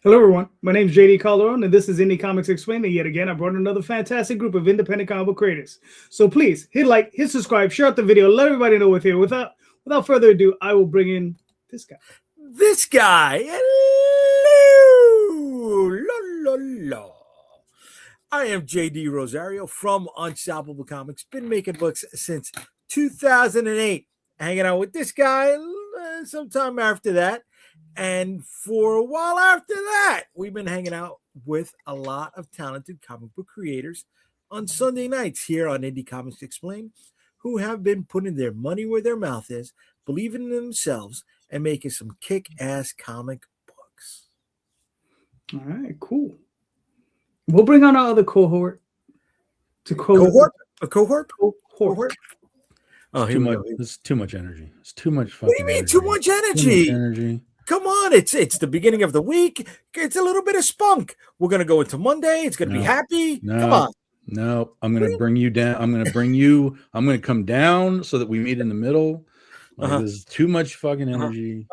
Hello, everyone. My name is JD Calderon, and this is Indy Comics Explained. And yet again, I brought another fantastic group of independent comic book creators. So please hit like, hit subscribe, share out the video, let everybody know what's here. Without further ado, I will bring in this guy. This guy. Hello. La, la, la. I am JD Rosario from Unstoppable Comics. Been making books since 2008. Hanging out with this guy sometime after that. And for a while after that, we've been hanging out with a lot of talented comic book creators on Sunday nights here on Indy Comics Explained, who have been putting their money where their mouth is, believing in themselves, and making some kick-ass comic books. All right, cool. We'll bring on our other cohort. Cohort? Oh, it's too much energy. It's too much fucking What do you mean energy. too much energy? Too much energy. Come on, it's the beginning of the week. It's a little bit of spunk. We're going to go into Monday. It's going to be happy. Come on. No, I'm going to bring you down. I'm going to come down so that we meet in the middle. There's too much fucking energy.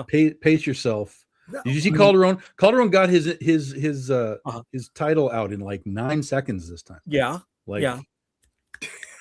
Pace yourself. Did you see Calderon? Calderon got his title out in like 9 seconds this time. Yeah.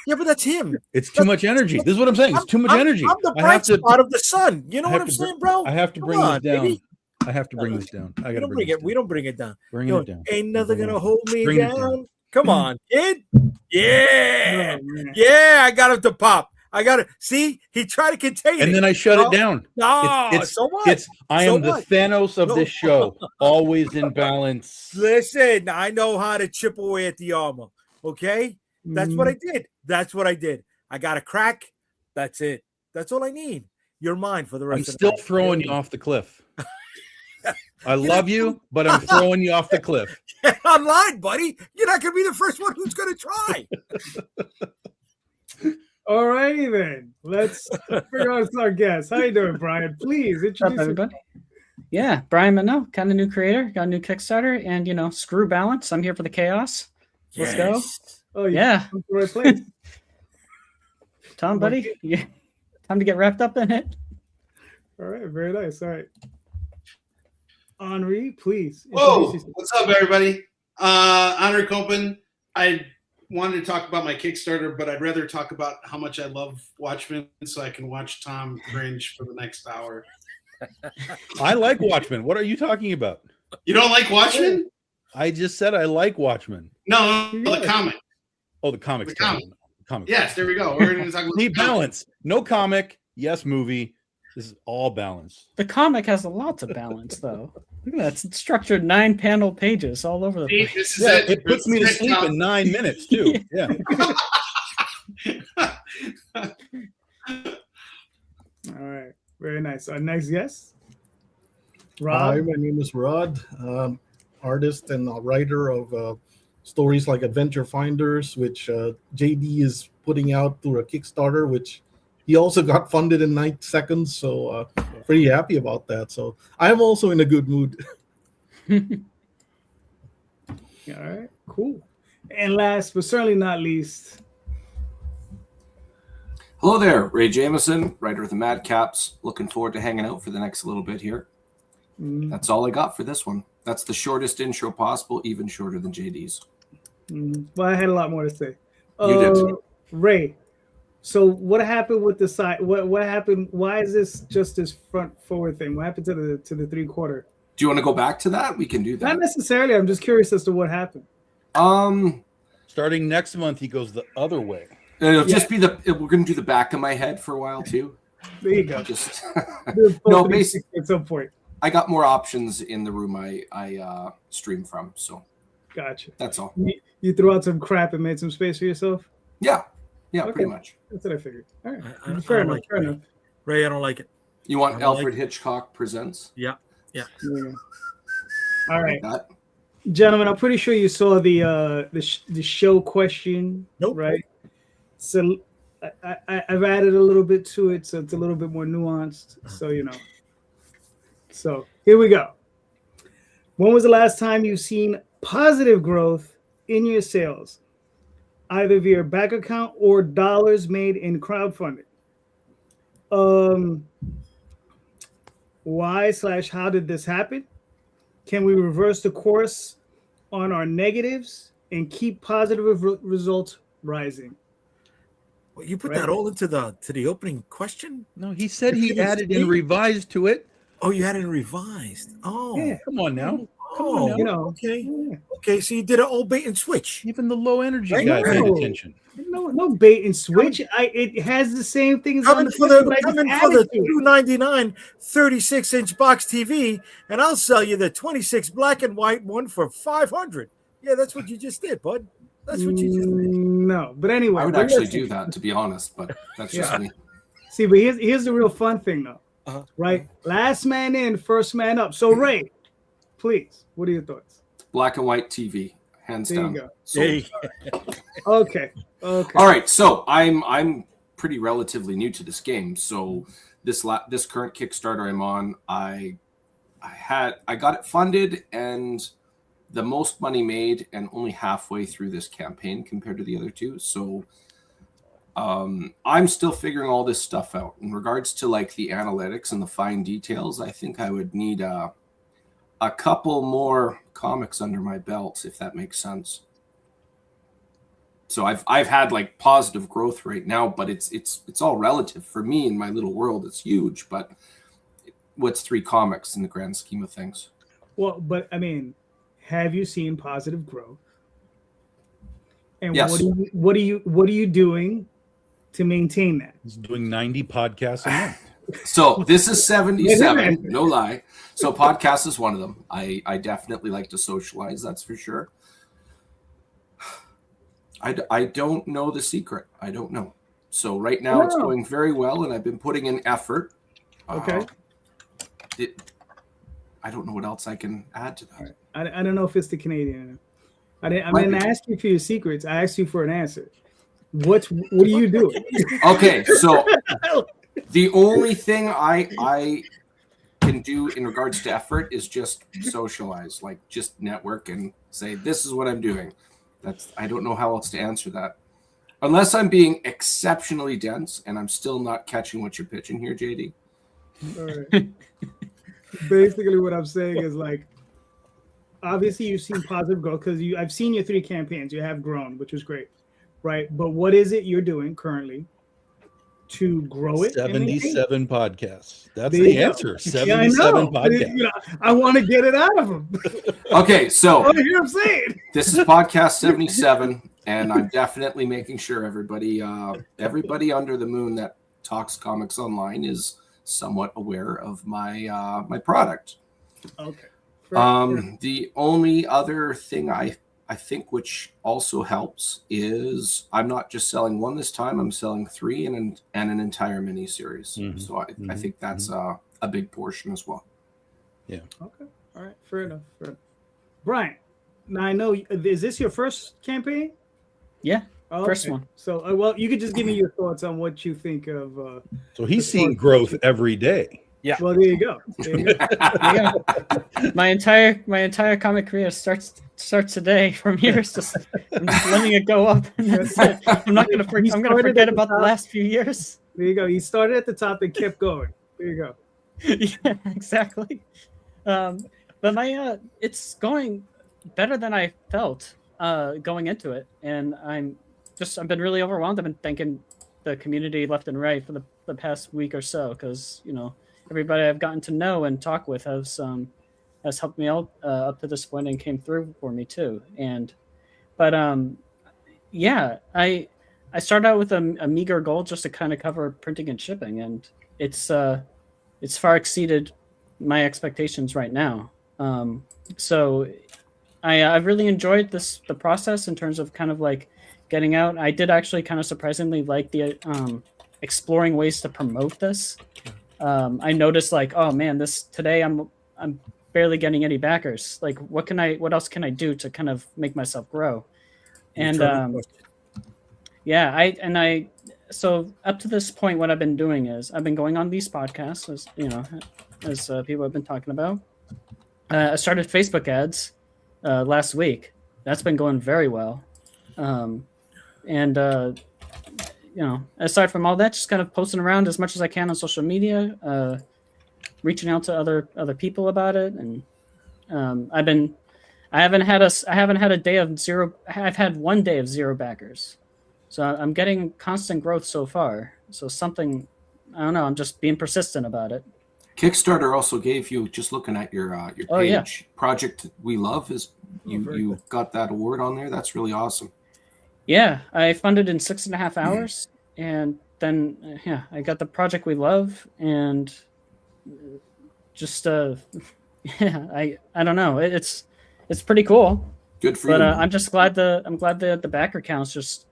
Yeah, but that's him. It's too much energy. This is what I'm saying. It's too much energy. I'm the bright spot of the sun. You know what I'm saying, bro? I have to bring this down. Baby. I have to bring this down. I got to bring it down. We don't bring it down. Bring it down. Ain't nothing gonna hold me down. Come on, kid. Yeah. Yeah, I got him to pop. I got it. See, he tried to contain it. And then I shut it down. No, so what? I am the Thanos of this show. Always in balance. Listen, I know how to chip away at the armor. Okay? That's what I did. I got a crack. That's it. That's all I need. You're mine for the rest of the night. I'm still throwing you off the cliff. I love you, but I'm throwing you off the cliff. I'm lying, buddy. You're not going to be the first one who's going to try. All righty then. Let's figure out our guest. How you doing, Brian? Please introduce everybody. Yeah, Brian Mannell, kind of new creator, got a new Kickstarter, and screw balance. I'm here for the chaos. Let's go. Oh yeah. To the right place. Tom, buddy, time to get wrapped up in it. All right, very nice. All right. Onrie, please. Whoa, what's up, everybody? Onrie Kampon. I wanted to talk about my Kickstarter, but I'd rather talk about how much I love Watchmen so I can watch Tom cringe for the next hour. I like Watchmen. What are you talking about? You don't like Watchmen? I just said I like Watchmen. No, the comic. Oh, the comics. The comic. Yes, there we go. We're going to talk about balance. No comic. Yes, movie. This is all balance. The comic has lots of balance, though. Look at that. It's structured 9-panel pages all over the place. It puts me to sleep in 9 minutes, too. Yeah. All right. Very nice. Our next guest, Rod. Hi, my name is Rod, artist and writer of stories like Adventure Finders, which JD is putting out through a Kickstarter, which he also got funded in 9 seconds. So pretty happy about that. So I'm also in a good mood. All right, cool. And last but certainly not least. Hello there, Ray Jameson, writer of the Madcaps. Looking forward to hanging out for the next little bit here. That's all I got for this one. That's the shortest intro possible, even shorter than JD's. Well, I had a lot more to say. You did. Ray, so what happened with the side? What happened? Why is this just this front forward thing? What happened to the 3/4? Do you want to go back to that? We can do that. Not necessarily. I'm just curious as to what happened. Starting next month, he goes the other way. It'll just be we're going to do the back of my head for a while too. There you go. Just no, basically at some point. I got more options in the room I stream from, so gotcha. That's all. You threw out some crap and made some space for yourself? Yeah, okay. Pretty much. That's what I figured. All right. Fair enough. Ray, I don't like it. You want Alfred Hitchcock Presents? Yeah. All right. Gentlemen, I'm pretty sure you saw the show question. Nope. Right? So I've added a little bit to it, so it's a little bit more nuanced. So So here we go. When was the last time you've seen positive growth in your sales, either via bank account or dollars made in crowdfunding? Why/how did this happen? can we reverse the course on our negatives and keep positive results rising? Well, you put that all into the opening question? No, he said he added and revised to it. Oh, you added and revised. Oh, Yeah. Come on now. Oh, You know, okay. yeah. Okay, so you did an old bait and switch. Even the low energy Right? guy paid No. attention. No bait and switch. It has the same thing as Coming for the $299 36-inch box TV, and I'll sell you the 26 black and white one for $500. Yeah, that's what you just did, bud. That's what you just did. No, but anyway, I would but actually listen. do that, to be honest, but that's just me. See, but here's the real fun thing, though. Right? Last man in, first man up. So, Ray, please, what are your thoughts? Black and white TV, hands There down. you go. Sold. Okay. All right, so I'm pretty relatively new to this game. So this current Kickstarter I'm on, I got it funded and the most money made, and only halfway through this campaign compared to the other two. So I'm still figuring all this stuff out in regards to like the analytics and the fine details. I think I would need a couple more comics under my belt, if that makes sense. So I've had like positive growth right now, but it's all relative for me in my little world. It's huge, but what's 3 comics in the grand scheme of things? Well, but I mean, have you seen positive growth? And Yes. what are you doing to maintain that? He's doing 90 podcasts a month. So this is 77, no lie. So podcast is one of them. I definitely like to socialize, that's for sure. I don't know the secret. I don't know. So right now it's going very well, and I've been putting in effort. Okay. I don't know what else I can add to that. I don't know if it's the Canadian. I didn't ask you for your secrets. I asked you for an answer. What are you doing? Okay, so the only thing I can do in regards to effort is just socialize, like just network and say, this is what I'm doing. I don't know how else to answer that. Unless I'm being exceptionally dense and I'm still not catching what you're pitching here, JD. All right. Basically, what I'm saying is like, obviously you've seen positive growth because I've seen your 3 campaigns. You have grown, which is great, right? But what is it you're doing currently to grow it? 77 podcasts. That's There the you go. answer. Yeah, I 77 know. podcasts. You know, I want to get it out of them. Okay, so Oh, you hear what I'm saying? this is podcast 77, and I'm definitely making sure everybody under the moon that talks comics online is somewhat aware of my my product. Okay. The only other thing I think which also helps is I'm not just selling one this time. I'm selling 3 and an entire mini series. Mhm. So I think that's a big portion as well. Yeah. Okay. All right. Fair enough. Brian, now I know, is this your first campaign? Yeah. Oh, First okay. one. So, well, you could just give me your thoughts on what you think of. So he's seeing growth every day. Well, there you go. There you go. Yeah. My entire comic career starts today from here. It's just I'm just letting it go up. And that's it. I'm gonna forget about the last few years. There you go. You started at the top and kept going. There you go. Yeah, exactly. But it's going better than I felt going into it, and I've been really overwhelmed. I've been thanking the community left and right for the past week or so, because everybody I've gotten to know and talk with has helped me out up to this point and came through for me too. I started out with a meager goal just to kind of cover printing and shipping, and it's far exceeded my expectations right now. So I've really enjoyed the process in terms of kind of like getting out. I did actually kind of surprisingly like the exploring ways to promote this. I noticed like, oh man, today I'm barely getting any backers. Like, what else can I do to kind of make myself grow? And so up to this point, what I've been doing is I've been going on these podcasts, as people have been talking about. I started Facebook ads last week. That's been going very well. Aside from all that, just kind of posting around as much as I can on social media, reaching out to other people about it, and I haven't had a day of zero. I've had 1 day of zero backers, so I'm getting constant growth so far. So something, I don't know. I'm just being persistent about it. Kickstarter also gave you, just looking at your page, Oh, yeah. Project We Love is you got that award on there. That's really awesome. Yeah, I funded in 6.5 hours, and then I got the Project We Love, and just I don't know. It's pretty cool. Good for But you. I'm just glad the backer counts just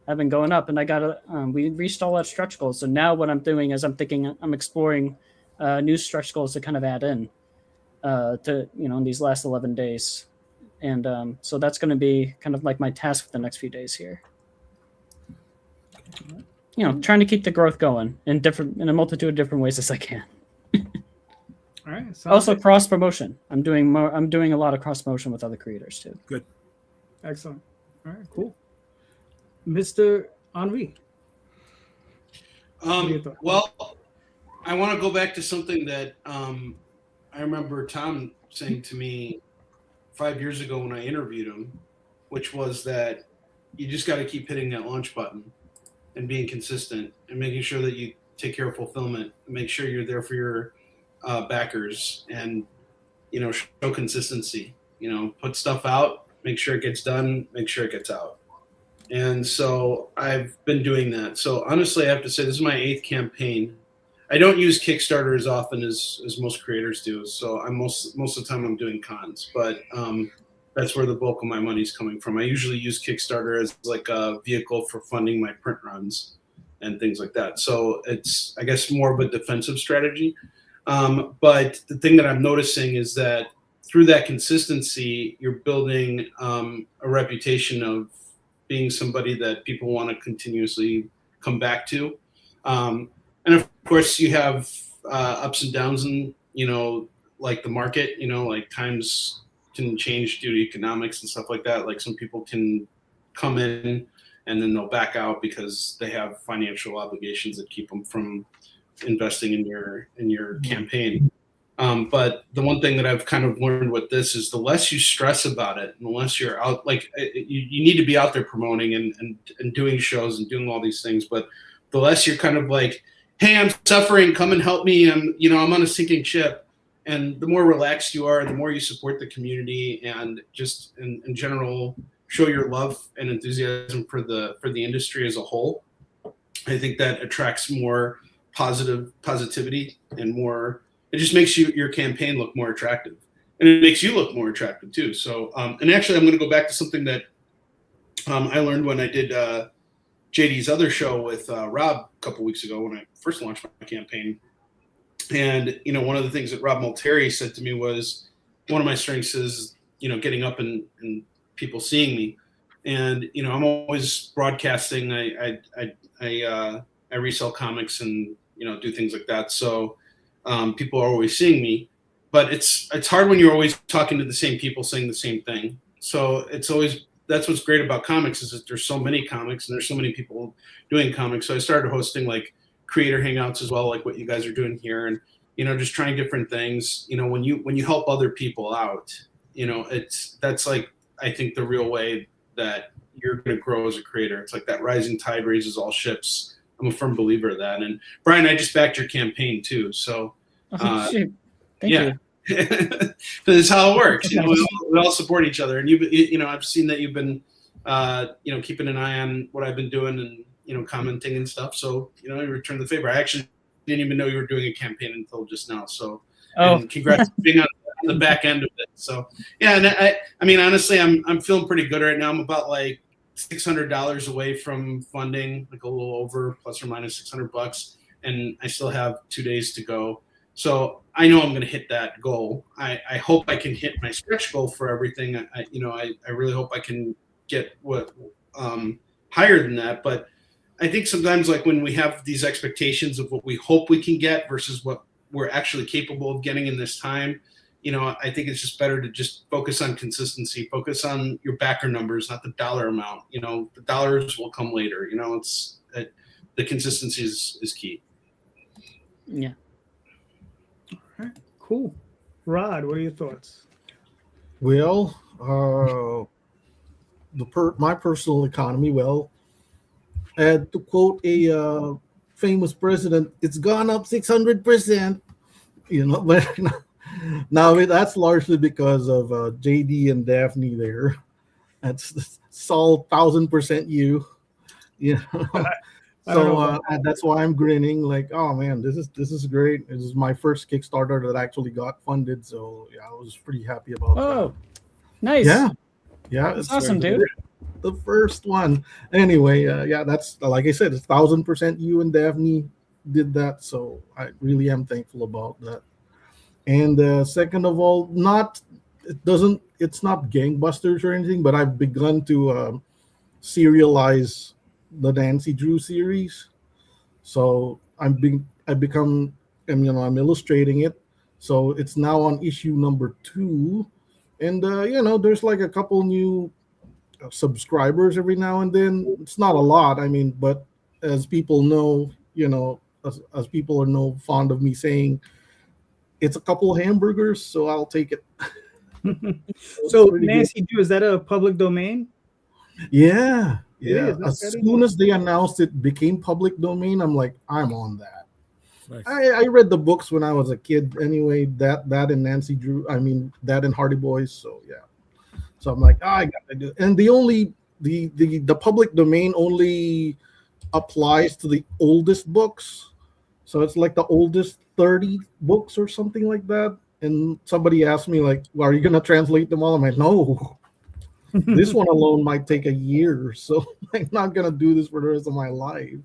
have been going up, and I got we reached all our stretch goals. So now what I'm doing is I'm exploring new stretch goals to kind of add in to in these last 11 days, and so that's going to be kind of like my task for the next few days here. Trying to keep the growth going in a multitude of different ways as I can. All right. Also, cross promotion. I'm doing a lot of cross promotion with other creators too. Good. Excellent. All right. Cool. Mr. Onrie. Well, I want to go back to something that I remember Tom saying to me 5 years ago when I interviewed him, which was that you just got to keep hitting that launch button and being consistent and making sure that you take care of fulfillment and make sure you're there for your backers and show consistency. Put stuff out, make sure it gets done, make sure it gets out. And so I've been doing that. So honestly, I have to say this is my 8th campaign. I don't use Kickstarter as often as most creators do. So I'm most of the time I'm doing cons, but that's where the bulk of my money is coming from. I usually use Kickstarter as like a vehicle for funding my print runs and things like that. So it's, I guess, more of a defensive strategy. But the thing that I'm noticing is that through that consistency, you're building a reputation of being somebody that people want to continuously come back to. And of course you have ups and downs in, like the market, like times can change due to economics and stuff like that. Like some people can come in and then they'll back out because they have financial obligations that keep them from investing in your campaign. But the one thing that I've kind of learned with this is the less you stress about it and the less you're out, like you need to be out there promoting and doing shows and doing all these things. But the less you're kind of like, hey, I'm suffering, come and help me. I'm on a sinking ship. And the more relaxed you are, the more you support the community and just in general show your love and enthusiasm for the industry as a whole. I think that attracts more positivity and more. It just makes your campaign look more attractive, and it makes you look more attractive too. So, and actually, I'm going to go back to something that I learned when I did JD's other show with Rob a couple weeks ago when I first launched my campaign. And one of the things that Rob Multeri said to me was, one of my strengths is getting up and people seeing me, and I'm always broadcasting. I resell comics and do things like that. So people are always seeing me, but it's hard when you're always talking to the same people saying the same thing. So that's what's great about comics is that there's so many comics and there's so many people doing comics. So I started hosting like creator hangouts as well, like what you guys are doing here, and just trying different things. When you help other people out, that's like, I think the real way that you're going to grow as a creator. It's like that rising tide raises all ships. I'm a firm believer of that. And Brian, I just backed your campaign too. So Thank you. That's how it works. We all support each other. And I've seen that you've been, keeping an eye on what I've been doing and, commenting and stuff. So, you return the favor. I actually didn't even know you were doing a campaign until just now. So, and congrats on being on the back end of it. So, yeah. And I mean, honestly, I'm feeling pretty good right now. I'm about like $600 away from funding, like a little over, plus or minus $600, and I still have 2 days to go. So I know I'm going to hit that goal. I hope I can hit my stretch goal for everything. I really hope I can get what higher than that. But I think sometimes, like when we have these expectations of what we hope we can get versus what we're actually capable of getting in this time, I think it's just better to just focus on consistency, focus on your backer numbers, not the dollar amount. The dollars will come later. The consistency is key. Yeah. All right, cool. Rod, what are your thoughts? Well, my personal economy. Well, to quote a famous president, it's gone up 600%. But now that's largely because of JD and Daphne there. That's all 1,000% you. So that's why I'm grinning. Like, oh man, this is great. This is my first Kickstarter that actually got funded. So yeah, I was pretty happy about that. Oh, nice. Yeah, that's awesome, dude. The first one. Anyway, yeah, that's like I said, it's 1,000% you and Daphne did that. So I really am thankful about that. And second of all, it's not gangbusters or anything, but I've begun to serialize the Nancy Drew series. So I'm illustrating it. So it's now on issue number 2. And there's like a couple new subscribers every now and then. It's not a lot, but as people know, as people are fond of me saying, it's a couple hamburgers, so I'll take it. So Nancy Drew, is that a public domain? Yeah. As soon as they announced it became public domain, I'm like, I'm on that. Nice. I read the books when I was a kid anyway, that and Nancy Drew, that and Hardy Boys. So yeah. So I'm like, I got to do it. And the public domain only applies to the oldest books. So it's like the oldest 30 books or something like that. And somebody asked me, like, well, are you going to translate them all? I'm like, no. This one alone might take a year. So I'm not going to do this for the rest of my life.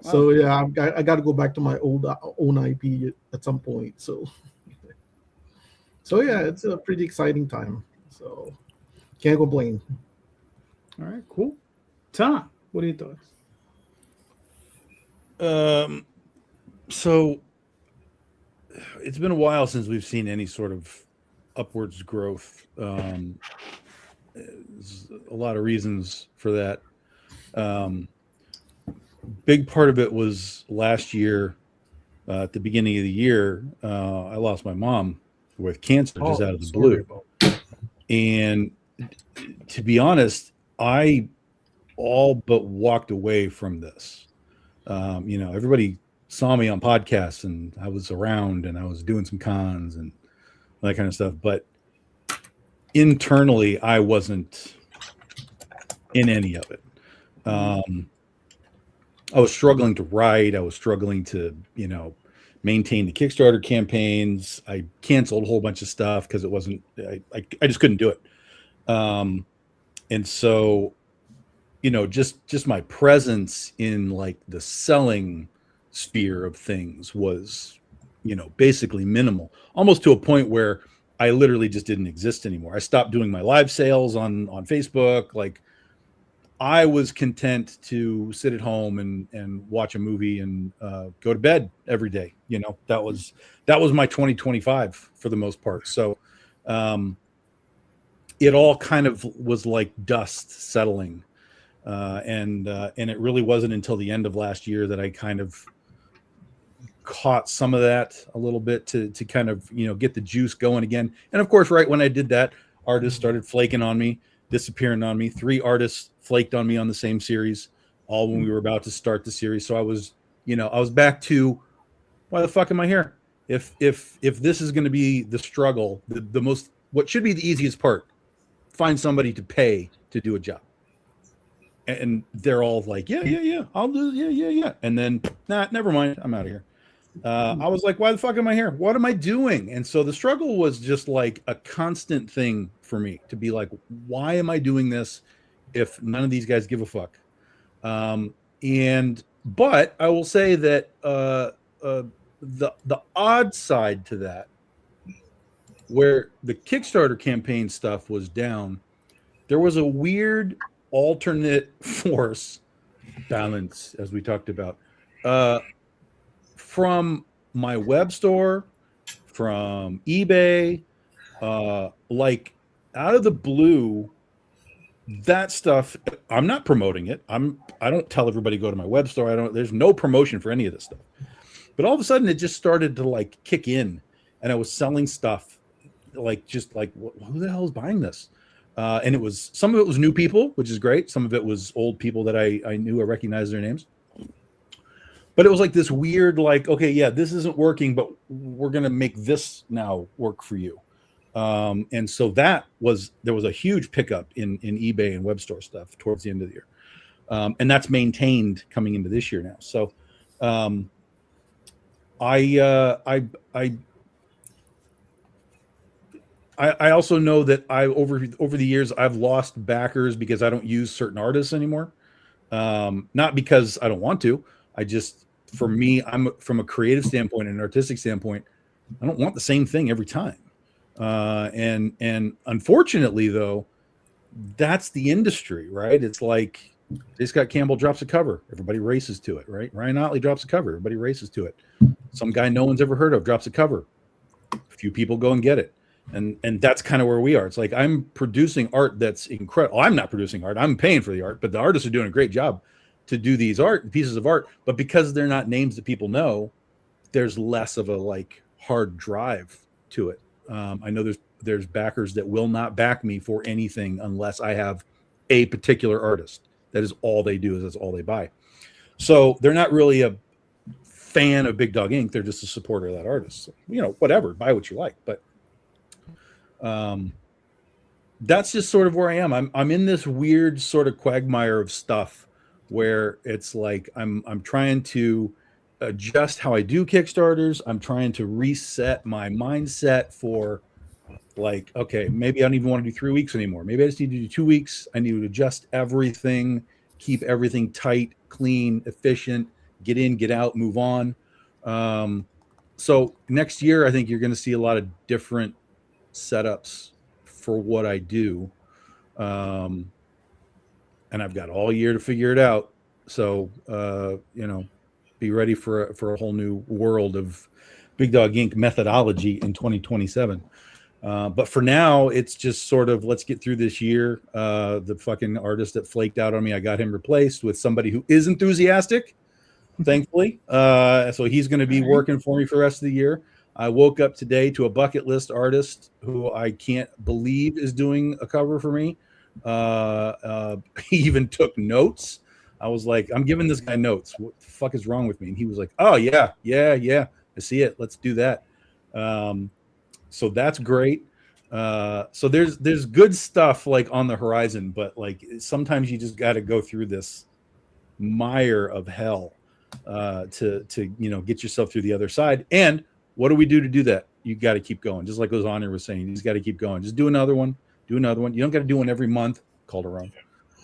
Wow. So, yeah, I got to go back to my own IP at some point. So, yeah, it's a pretty exciting time. So can't complain. All right, cool. Tom, what are your thoughts? So it's been a while since we've seen any sort of upwards growth. There's a lot of reasons for that. Big part of it was last year, at the beginning of the year, I lost my mom with cancer just out of the blue. And to be honest, I all but walked away from this. Everybody saw me on podcasts and I was around and I was doing some cons and that kind of stuff. But internally, I wasn't in any of it. I was struggling to write. I was struggling to, maintain the Kickstarter campaigns. I canceled a whole bunch of stuff because it wasn't, I just couldn't do it. And so, just my presence in like the selling sphere of things was, basically minimal, almost to a point where I literally just didn't exist anymore. I stopped doing my live sales on Facebook. Like I was content to sit at home and watch a movie and go to bed every day. That was my 2025 for the most part. So it all kind of was like dust settling. And it really wasn't until the end of last year that I kind of caught some of that a little bit to kind of, get the juice going again. And of course, right when I did that, artists started flaking on me, disappearing on me. 3 artists flaked on me on the same series, all when we were about to start the series. So I was back to, why the fuck am I here? If this is going to be the struggle, the most, what should be the easiest part, find somebody to pay to do a job. And they're all like, yeah, I'll do, yeah. And then, nah, never mind, I'm out of here. I was like, why the fuck am I here? What am I doing? And so the struggle was just like a constant thing for me to be like, why am I doing this if none of these guys give a fuck? But I will say that the odd side to that, where the Kickstarter campaign stuff was down, there was a weird alternate force balance, as we talked about, from my web store, from eBay, like out of the blue, that stuff, I'm not promoting it. I don't tell everybody go to my web store. There's no promotion for any of this stuff. But all of a sudden it just started to like kick in, and I was selling stuff like just like who the hell is buying this? And it was, some of it was new people, which is great. Some of it was old people that I knew, I recognized their names. But it was like this weird, like, okay, yeah, this isn't working, but we're gonna make this now work for you. And so there was a huge pickup in eBay and web store stuff towards the end of the year. And that's maintained coming into this year now. So I also know that over the years I've lost backers because I don't use certain artists anymore. Not because I don't want to. I just, for me, I'm from a creative standpoint and an artistic standpoint, I don't want the same thing every time. And unfortunately though, that's the industry, right? It's like Scott Campbell drops a cover, everybody races to it, right? Ryan Otley drops a cover, everybody races to it. Some guy no one's ever heard of drops a cover, a few people go and get it. And that's kind of where we are. It's like I'm producing art that's incredible. I'm not producing art, I'm paying for the art, but the artists are doing a great job to do these pieces of art. But because they're not names that people know, there's less of a like hard drive to it. I know there's backers that will not back me for anything unless I have a particular artist. That is all they do, that's all they buy. So they're not really a fan of Big Dog Inc. They're just a supporter of that artist. So, you know, whatever, buy what you like. But that's just sort of where I am. I'm in this weird sort of quagmire of stuff where it's like I'm trying to adjust how I do Kickstarters. I'm trying to reset my mindset for like, okay, maybe I don't even want to do 3 weeks anymore. Maybe I just need to do 2 weeks. I need to adjust everything, keep everything tight, clean, efficient, get in, get out, move on. So next year, I think you're going to see a lot of different setups for what I do. And I've got all year to figure it out. So, you know, be ready for a whole new world of Big Dog Inc. methodology in 2027. But for now, it's just sort of, let's get through this year. The fucking artist that flaked out on me, I got him replaced with somebody who is enthusiastic, thankfully. So he's going to be working for me for the rest of the year. I woke up today to a bucket list artist who I can't believe is doing a cover for me. He even took notes. I was like, I'm giving this guy notes. What the fuck is wrong with me? And he was like, oh yeah, I see it. Let's do that. So that's great. So there's good stuff like on the horizon, but like sometimes you just got to go through this mire of hell to you know, get yourself through the other side. And what do we do to do that? You got to keep going. Just like Onrie was saying, you just got to keep going. Just do another one. You don't got to do one every month, Calderon.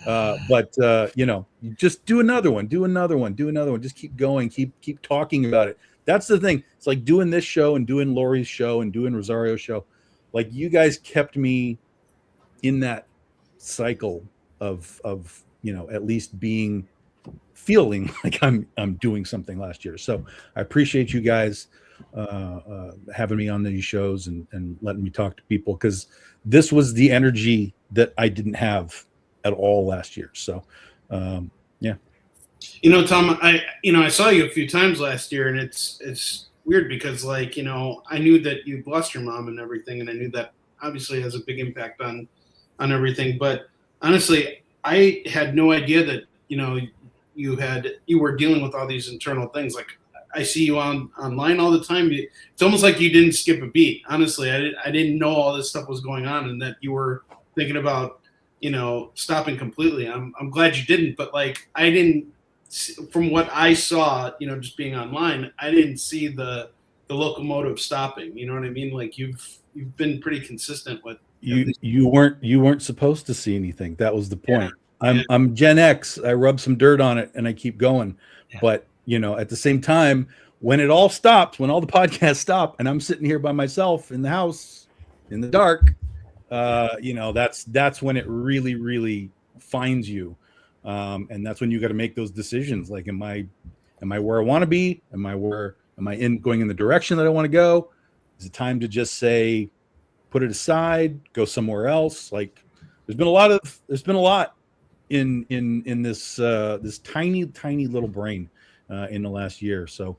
But you know, you just do another one. Just keep going. Keep talking about it. That's the thing. It's like doing this show and doing Lori's show and doing Rosario's show. Like you guys kept me in that cycle of you know, at least feeling like I'm doing something last year. So I appreciate you guys having me on these shows and letting me talk to people, because this was the energy that I didn't have at all last year. So yeah. You know, Tom, I saw you a few times last year, and it's weird because, like, you know, I knew that you lost your mom and everything, and I knew that obviously has a big impact on everything. But honestly, I had no idea that, you know, you were dealing with all these internal things. Like, I see you online all the time. It's almost like you didn't skip a beat. Honestly, I didn't know all this stuff was going on, and that you were thinking about, you know, stopping completely. I'm glad you didn't, but like I didn't. From what I saw, you know, just being online, I didn't see the locomotive stopping. You know what I mean? Like you've been pretty consistent with you weren't supposed to see anything. That was the point. Yeah. I'm Gen X. I rub some dirt on it and I keep going. Yeah. But you know, at the same time, when it all stops, when all the podcasts stop, and I'm sitting here by myself in the house in the dark, you know, that's when it really, really finds you. And that's when you got to make those decisions. Like, am I where I want to be? Am I going in the direction that I want to go? Is it time to just say, put it aside, go somewhere else? Like, there's been a lot in this tiny little brain in the last year. So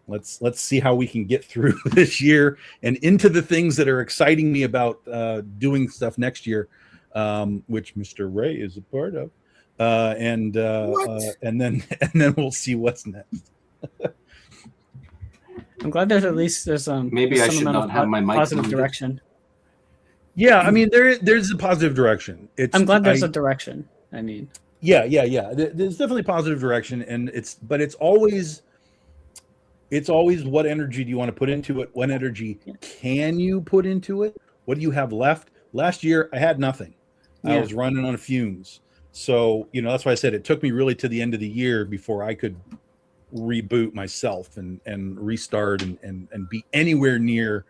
Let's see how we can get through this year and into the things that are exciting me about doing stuff next year, which Mr. Ray is a part of, and then we'll see what's next. I'm glad there's Maybe some I should amount not of have my mic positive muted. direction. Yeah, I mean there's a positive direction. I'm glad there's a direction. I mean, yeah. There's definitely positive direction, and it's always what energy do you want to put into it? What energy can you put into it? What do you have left? Last year I had nothing. Yeah. I was running on fumes. So, that's why I said it took me really to the end of the year before I could reboot myself and restart and be anywhere near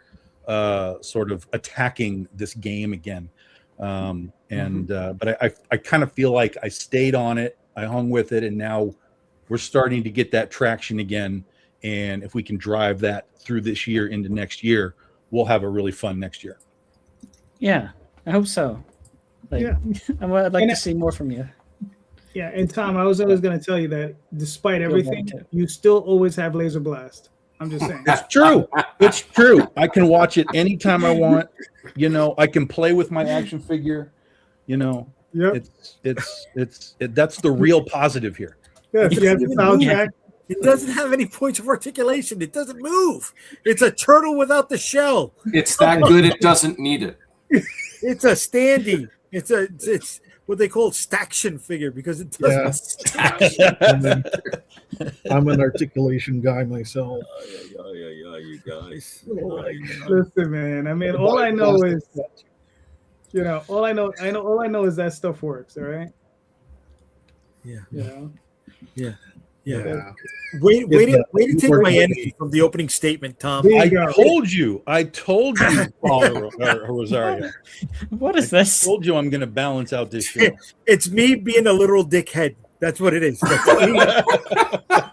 sort of attacking this game again. But I kind of feel like I stayed on it. I hung with it, and now we're starting to get that traction again. And if we can drive that through this year into next year, we'll have a really fun next year. Yeah, I hope so. I'd like to see more from you. Yeah, and Tom, I was always going to tell you that despite everything, you still always have Laser Blast. I'm just saying. It's true. It's true. I can watch it anytime I want. I can play with my action figure. Yep. That's the real positive here. Yes, you have the soundtrack. It doesn't have any points of articulation. It doesn't move. It's a turtle without the shell. It's that good it doesn't need it. It's a standee. It's what they call staction figure because it doesn't. Yeah. I'm an articulation guy myself. You guys. Listen, man. I mean, all I know is, all I know is that stuff works. All right. Yeah. Yeah. Yeah. Way to take my energy from the opening statement, Tom. I told you, Paul Rosario. What is this? I told you I'm going to balance out this show. It's me being a literal dickhead. That's what it is. That's me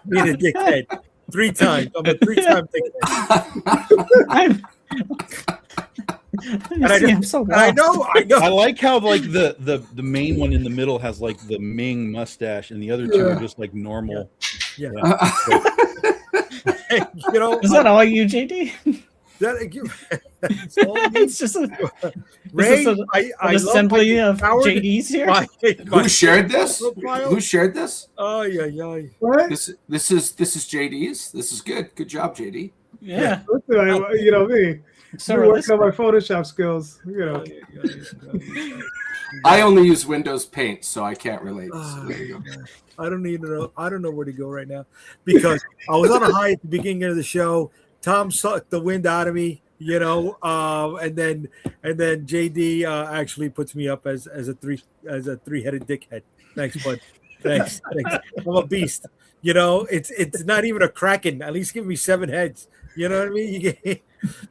being a dickhead. 3 times. I'm a 3-time dickhead. I know. I like how the main one in the middle has like the Ming mustache, and the other two are just like normal. Yeah. Is that all you, JD? That's all it's just a Ray. an assembly of JDs here. Who shared this? Who shared this? Oh yeah. What? This is JD's. This is good. Good job, JD. Yeah. Listen, me. So we're working on my Photoshop skills. I only use Windows Paint, so I can't relate. So there you go. I don't know where to go right now because I was on a high at the beginning of the show. Tom sucked the wind out of me, and then JD actually puts me up as a 3-headed dickhead. Thanks, bud. Thanks. I'm a beast. It's not even a kraken. At least give me 7 heads. You know what I mean?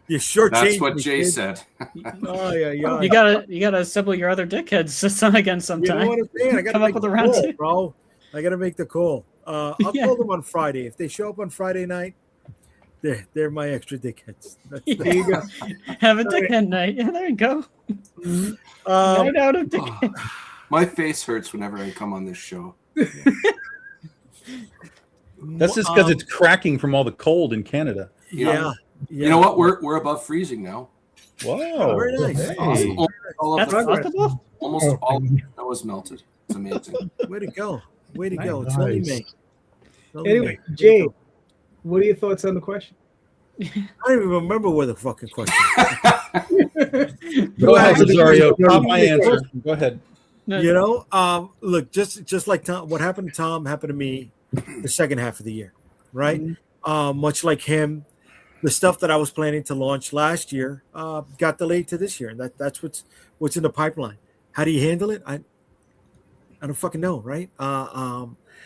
You short. That's what Jay said. Oh yeah. You gotta assemble your other dickheads again sometime. You know what I'm saying? I gotta come up with a round two, bro. I gotta make the call. I'll call them on Friday. If they show up on Friday night, they're my extra dickheads. There you go. Have a dickhead night. Yeah, there you go. Night out of dickhead. My face hurts whenever I come on this show. That's just because it's cracking from all the cold in Canada. Yeah. You know what? We're above freezing now. Wow. Very nice. Hey. Awesome. That's possible. Almost all of the snow is melted. It's amazing. Way to go. It's Nice. only May. Anyway, Jay, what are your thoughts on the question? I don't even remember where the fucking question. Go ahead, Rosario. Top my answer. Go ahead. Look, just like Tom, what happened to Tom happened to me the second half of the year, right? Much like him, the stuff that I was planning to launch last year got delayed to this year, and that's what's in the pipeline. How do you handle it? I don't fucking know, right?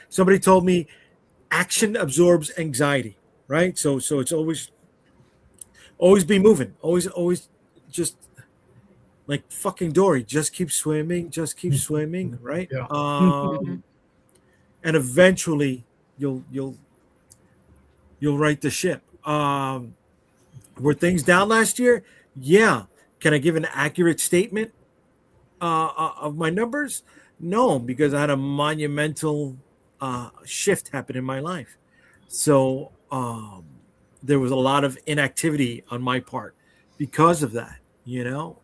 Somebody told me action absorbs anxiety, right? So it's always be moving, always just like fucking Dory, just keep swimming, right? Yeah. And eventually you'll right the ship. Were things down last year? Yeah. Can I give an accurate statement of my numbers? No, because I had a monumental shift happen in my life. So there was a lot of inactivity on my part because of that, you know.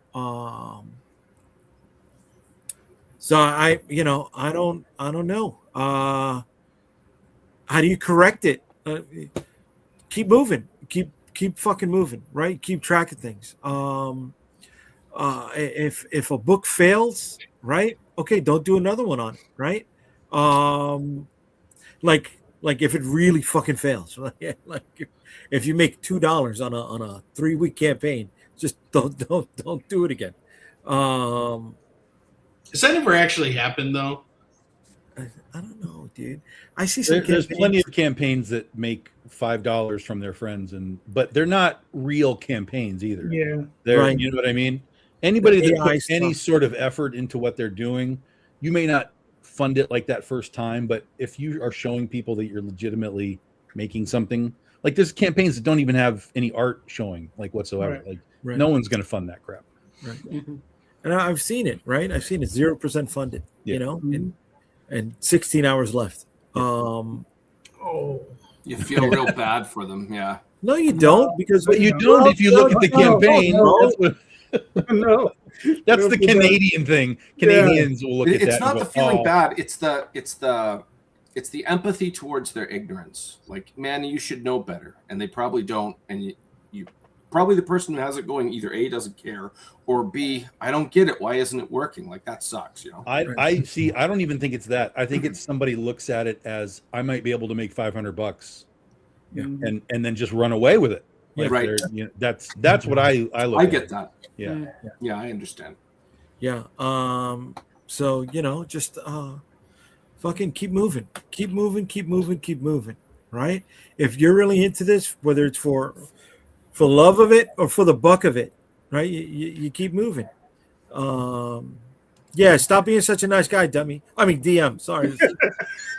So I don't know. How do you correct it? Keep moving. Keep fucking moving, right? Keep track of things. If a book fails, right? Okay, don't do another one on it, right? Like if it really fucking fails, like if you make $2 on a 3-week campaign, just don't do it again. Has that ever actually happened though? I don't know, dude. I see some. There's plenty of campaigns that make $5 from their friends, but they're not real campaigns either. Yeah, they're Right. You know what I mean. Anybody that AI puts any sort of effort into what they're doing, you may not fund it like that first time, but if you are showing people that you're legitimately making something, like there's campaigns that don't even have any art showing like whatsoever. Right. Like Right. no one's going to fund that crap. Right. Mhm. And I've seen it, right? I've seen it 0% funded, Yeah. you know, Mhm. and 16 hours left. Oh, You feel real bad for them. Yeah. No, you don't, because But you don't if you look at the campaign. No. That's No, the no. Canadian thing. Canadians will look at that. It's not and the go, feeling "Oh." bad. It's the empathy towards their ignorance. Like, man, you should know better, and they probably don't. And you probably the person who has it going either A, doesn't care, or B, I don't get it. Why isn't it working? Like, that sucks, you know. I see. I don't even think it's that. I think it's somebody looks at it as I might be able to make $500, Yeah. and then just run away with it. Like Right. they're- you know, that's what I look. I at get it. that. Yeah. Yeah, I understand. Yeah. So, you know, just fucking keep moving. Keep moving. Right? If you're really into this, whether it's for love of it or for the buck of it, right? You keep moving. Yeah, stop being such a nice guy, dummy. I mean, DM. Sorry,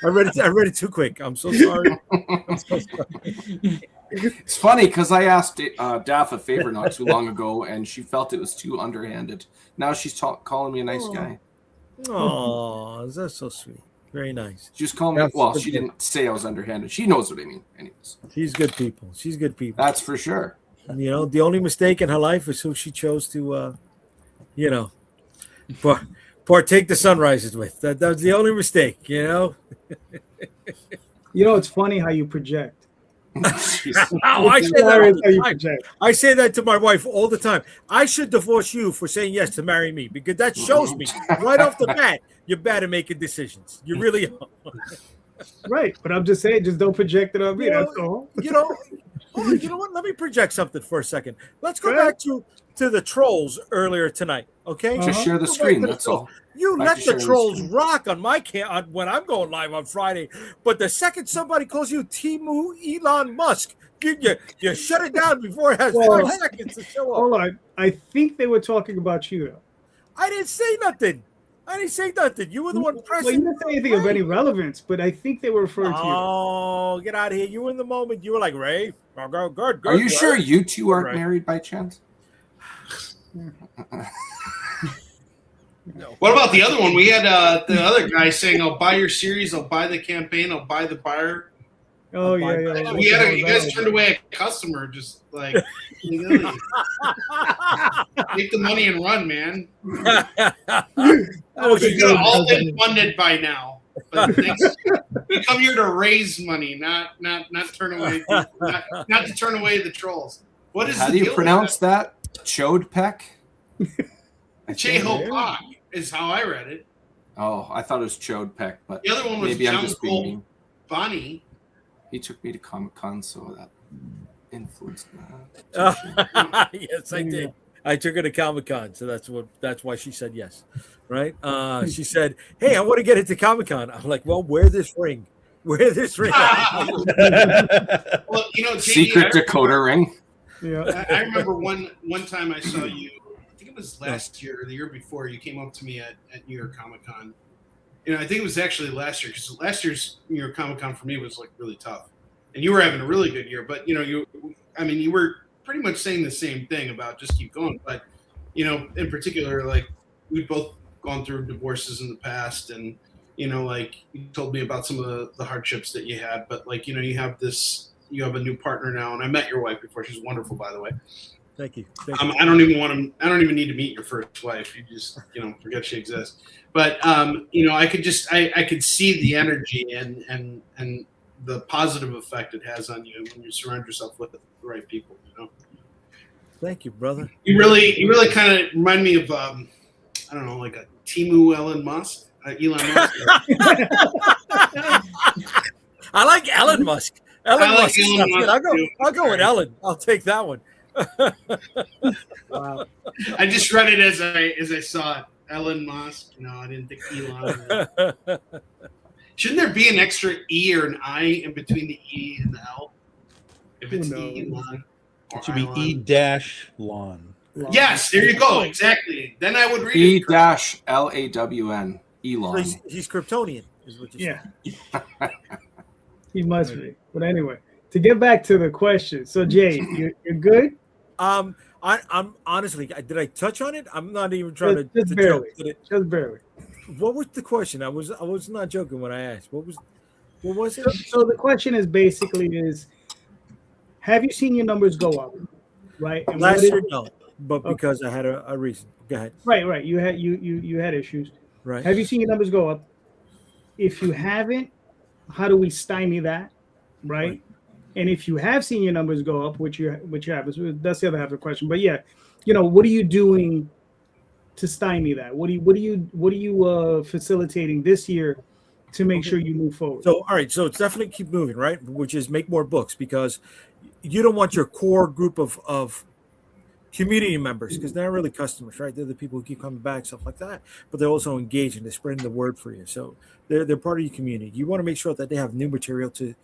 I read it too quick. I'm so sorry. I'm so sorry. It's funny because I asked Daff a favor not too long ago, and she felt it was too underhanded. Now she's calling me a nice guy. Oh, that's so sweet. Very nice. She just called me. That's Well, good she people. didn't say I was underhanded. She knows what I mean. Anyways, She's good people. that's for sure. You know, the only mistake in her life is who she chose to, you know, partake the sunrises with. That was the only mistake, you know. You know, it's funny how you project. Jeez. Oh, I It's say that all hilarious how the you time. project. I say that to my wife all the time. I should divorce you for saying yes to marry me because that shows me right off the bat you're bad at making decisions. You really are. Right, but I'm just saying, just don't project it on me. You know, That's all. You know, oh, you know what? Let me project something for a second. Let's go Go ahead. back to the trolls earlier tonight. Okay, Just share the Go back screen. to the That's trolls. all. You Back let to the sharing the trolls screen. rock on my when I'm going live on Friday, but the second somebody calls you Timu Elon Musk, you shut it down before it has Well, 5 seconds to show up. Hold on. I think they were talking about you, though. I didn't say nothing. You were the one Well, pressing. you didn't say anything of any relevance, but I think they were referring to you. Oh, get out of here! You were in the moment. You were like, Ray, good. Are you sure Ray." you two aren't Right. married by chance? No. What about the other one? We had the other guy saying, "I'll buy your series. I'll buy the campaign. I'll buy the buyer." Oh, yeah. You guys turned away a customer. Just like take the money and run, man. Oh, We could have all been funded by now. But we come here to raise money, not turn away, not to turn away the trolls. What is How the do you deal pronounce that? Chodpek? Chehopak is how I read it. Oh, I thought it was Chodpek, but The other one was maybe I'm John just being Cole mean. Bonnie. He took me to Comic-Con, so that influenced that. Yes, I did. I took her to Comic-Con, so that's why she said yes, right? She said, "Hey, I want to get into Comic-Con." I'm like, "Well, wear this ring. Wear this ring." Well, you know, JD, Secret Dakota ring. Yeah. I remember one time I saw you. I think it was last year or the year before. You came up to me at New York Comic Con. You know, I think it was actually last year because last year's New York Comic Con for me was like really tough, and you were having a really good year. But you know, you were pretty much saying the same thing about just keep going. But you know, in particular, like we've both gone through divorces in the past, and you know, like you told me about some of the hardships that you had. But like you know, you have this you have a new partner now, and I met your wife before. She's wonderful, by the way. Thank you. Thank you. I don't even need to meet your first wife. You just, forget she exists. But I could see the energy and the positive effect it has on you when you surround yourself with the right people. Thank you, brother. You really kind of remind me of I don't know, like a Timu Elon Musk. I like Elon Musk. Elon Musk. I'll go with Ellen. I'll take that one. Wow. I just read it as I saw it. Elon Musk. I didn't think Elon. Shouldn't there be an extra E or an I in between the E and the L? If it's Elon. It should be E-Lon. Yes, there you go. Exactly. Then I would read E-Lawn. Elon. So he's Kryptonian, is what you're saying. He must be. But anyway, to get back to the question. So Jay, you're good? I'm honestly, did I touch on it? I'm not even trying to barely. joke. Just barely. What was the question? I was not joking when I asked. What was it? So the question is basically have you seen your numbers go up? Right. And last year, no, but because I had a reason. Go ahead. Right. You had issues. Right. Have you seen your numbers go up? If you haven't, how do we stymie that? Right. And if you have seen your numbers go up, which you have, that's the other half of the question. But yeah, what are you doing to stymie that? What are you facilitating this year to make sure you move forward? So all right, so it's definitely keep moving, right? Which is make more books, because you don't want your core group of community members, because they're not really customers, right? They're the people who keep coming back, stuff like that. But they're also engaged and they're spreading the word for you. So they're part of your community. You want to make sure that they have new material to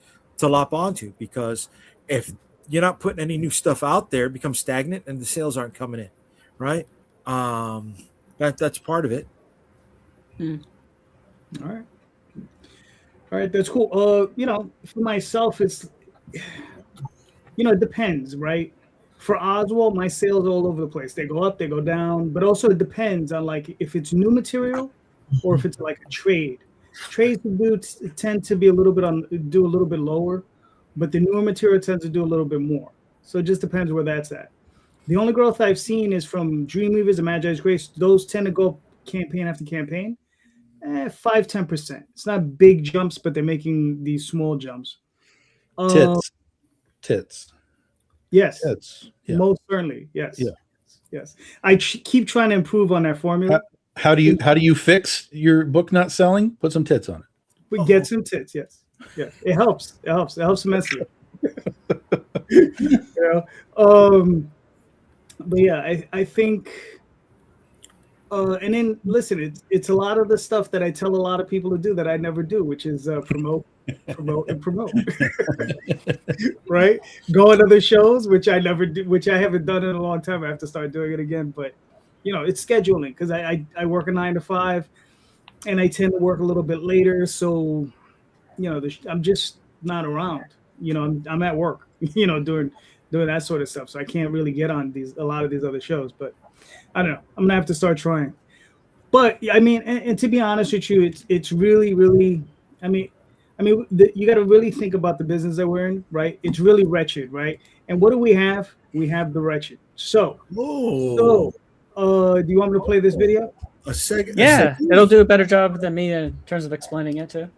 lop onto, because if you're not putting any new stuff out there, it becomes stagnant and the sales aren't coming in, right? That's part of it. All right, that's cool. For myself, it's it depends, right? For Oswald, my sales are all over the place. They go up, they go down, but also it depends on like if it's new material or if it's like a trade. Trades tend to be do a little bit lower, but the newer material tends to do a little bit more. So it just depends where that's at. The only growth I've seen is from Dreamweavers and Magi's Grace. Those tend to go up campaign after campaign, 5-10%. It's not big jumps, but they're making these small jumps. Tits. Yes. Tits. Yeah. Most certainly. Yes. Yeah. Yes. I keep trying to improve on that formula. How do you fix your book not selling? Put some tits on it. We get some tits. Yes. Yeah. It helps. It helps immensely. But yeah, I think. And then listen, it's a lot of the stuff that I tell a lot of people to do that I never do, which is promote. Right? Go on other shows, which I never do, which I haven't done in a long time. I have to start doing it again, but it's scheduling, because I work a 9 to 5 and I tend to work a little bit later, so I'm just not around. I'm at work, doing that sort of stuff, so I can't really get on a lot of these other shows. But I don't know, I'm gonna have to start trying. But I mean, and to be honest with you, it's really, really, you got to really think about the business that we're in, right? It's really wretched, right? And what do we have? We have the wretched. So, do you want me to play this video? A second. Yeah, it'll do a better job than me in terms of explaining it too.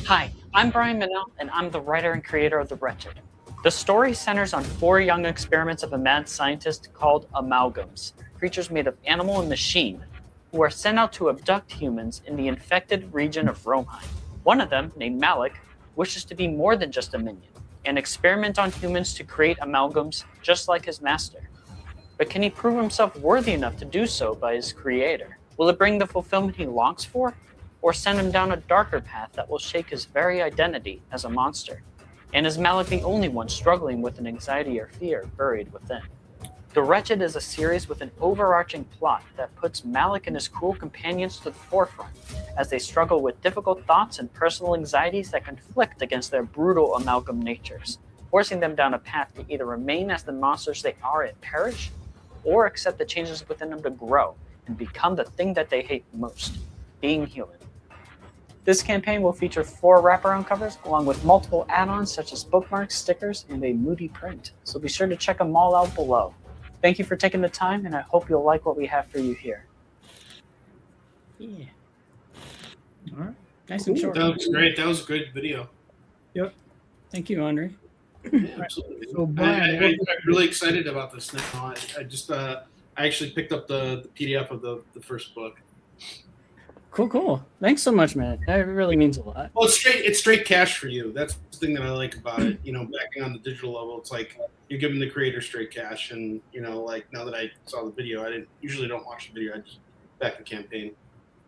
Hi, I'm Brian Mannell, and I'm the writer and creator of The Wretched. The story centers on 4 young experiments of a mad scientist called amalgams, creatures made of animal and machine, who are sent out to abduct humans in the infected region of Romeheim. One of them, named Malik, wishes to be more than just a minion, and experiment on humans to create amalgams just like his master. But can he prove himself worthy enough to do so by his creator? Will it bring the fulfillment he longs for, or send him down a darker path that will shake his very identity as a monster? And is Malik the only one struggling with an anxiety or fear buried within? The Wretched is a series with an overarching plot that puts Malik and his cruel companions to the forefront as they struggle with difficult thoughts and personal anxieties that conflict against their brutal amalgam natures, forcing them down a path to either remain as the monsters they are and perish, or accept the changes within them to grow and become the thing that they hate most, being human. This campaign will feature 4 wraparound covers along with multiple add-ons such as bookmarks, stickers, and a moody print. So be sure to check them all out below. Thank you for taking the time, and I hope you'll like what we have for you here. Yeah. All right. Nice and short. That was great. That was a great video. Yep. Thank you, Onrie. Yeah, absolutely. So, Brian, I'm really excited about this now. I actually picked up the PDF of the first book. Cool. Thanks so much, man. That really means a lot. Well, it's straight cash for you. That's the thing that I like about it. You know, backing on the digital level, it's like you're giving the creator straight cash. And you know, like now that I saw the video, I usually don't watch the video. I just back the campaign.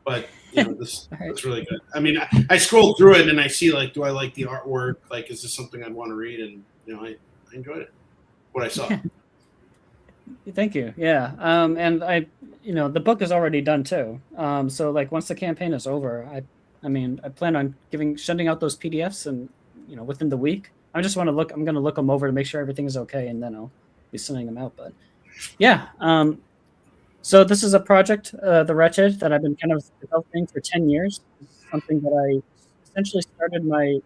But you know, this it's really good. I mean, I scroll through it and I see like, do I like the artwork? Like, is this something I'd want to read? And you know, I enjoyed it. What I saw. Thank you. Yeah. And the book is already done too. So like once the campaign is over, I plan on sending out those PDFs and within the week. I'm going to look them over to make sure everything is okay, and then I'll be sending them out. But yeah. So this is a project, The Wretched, that I've been kind of developing for 10 years. It's something that I essentially started my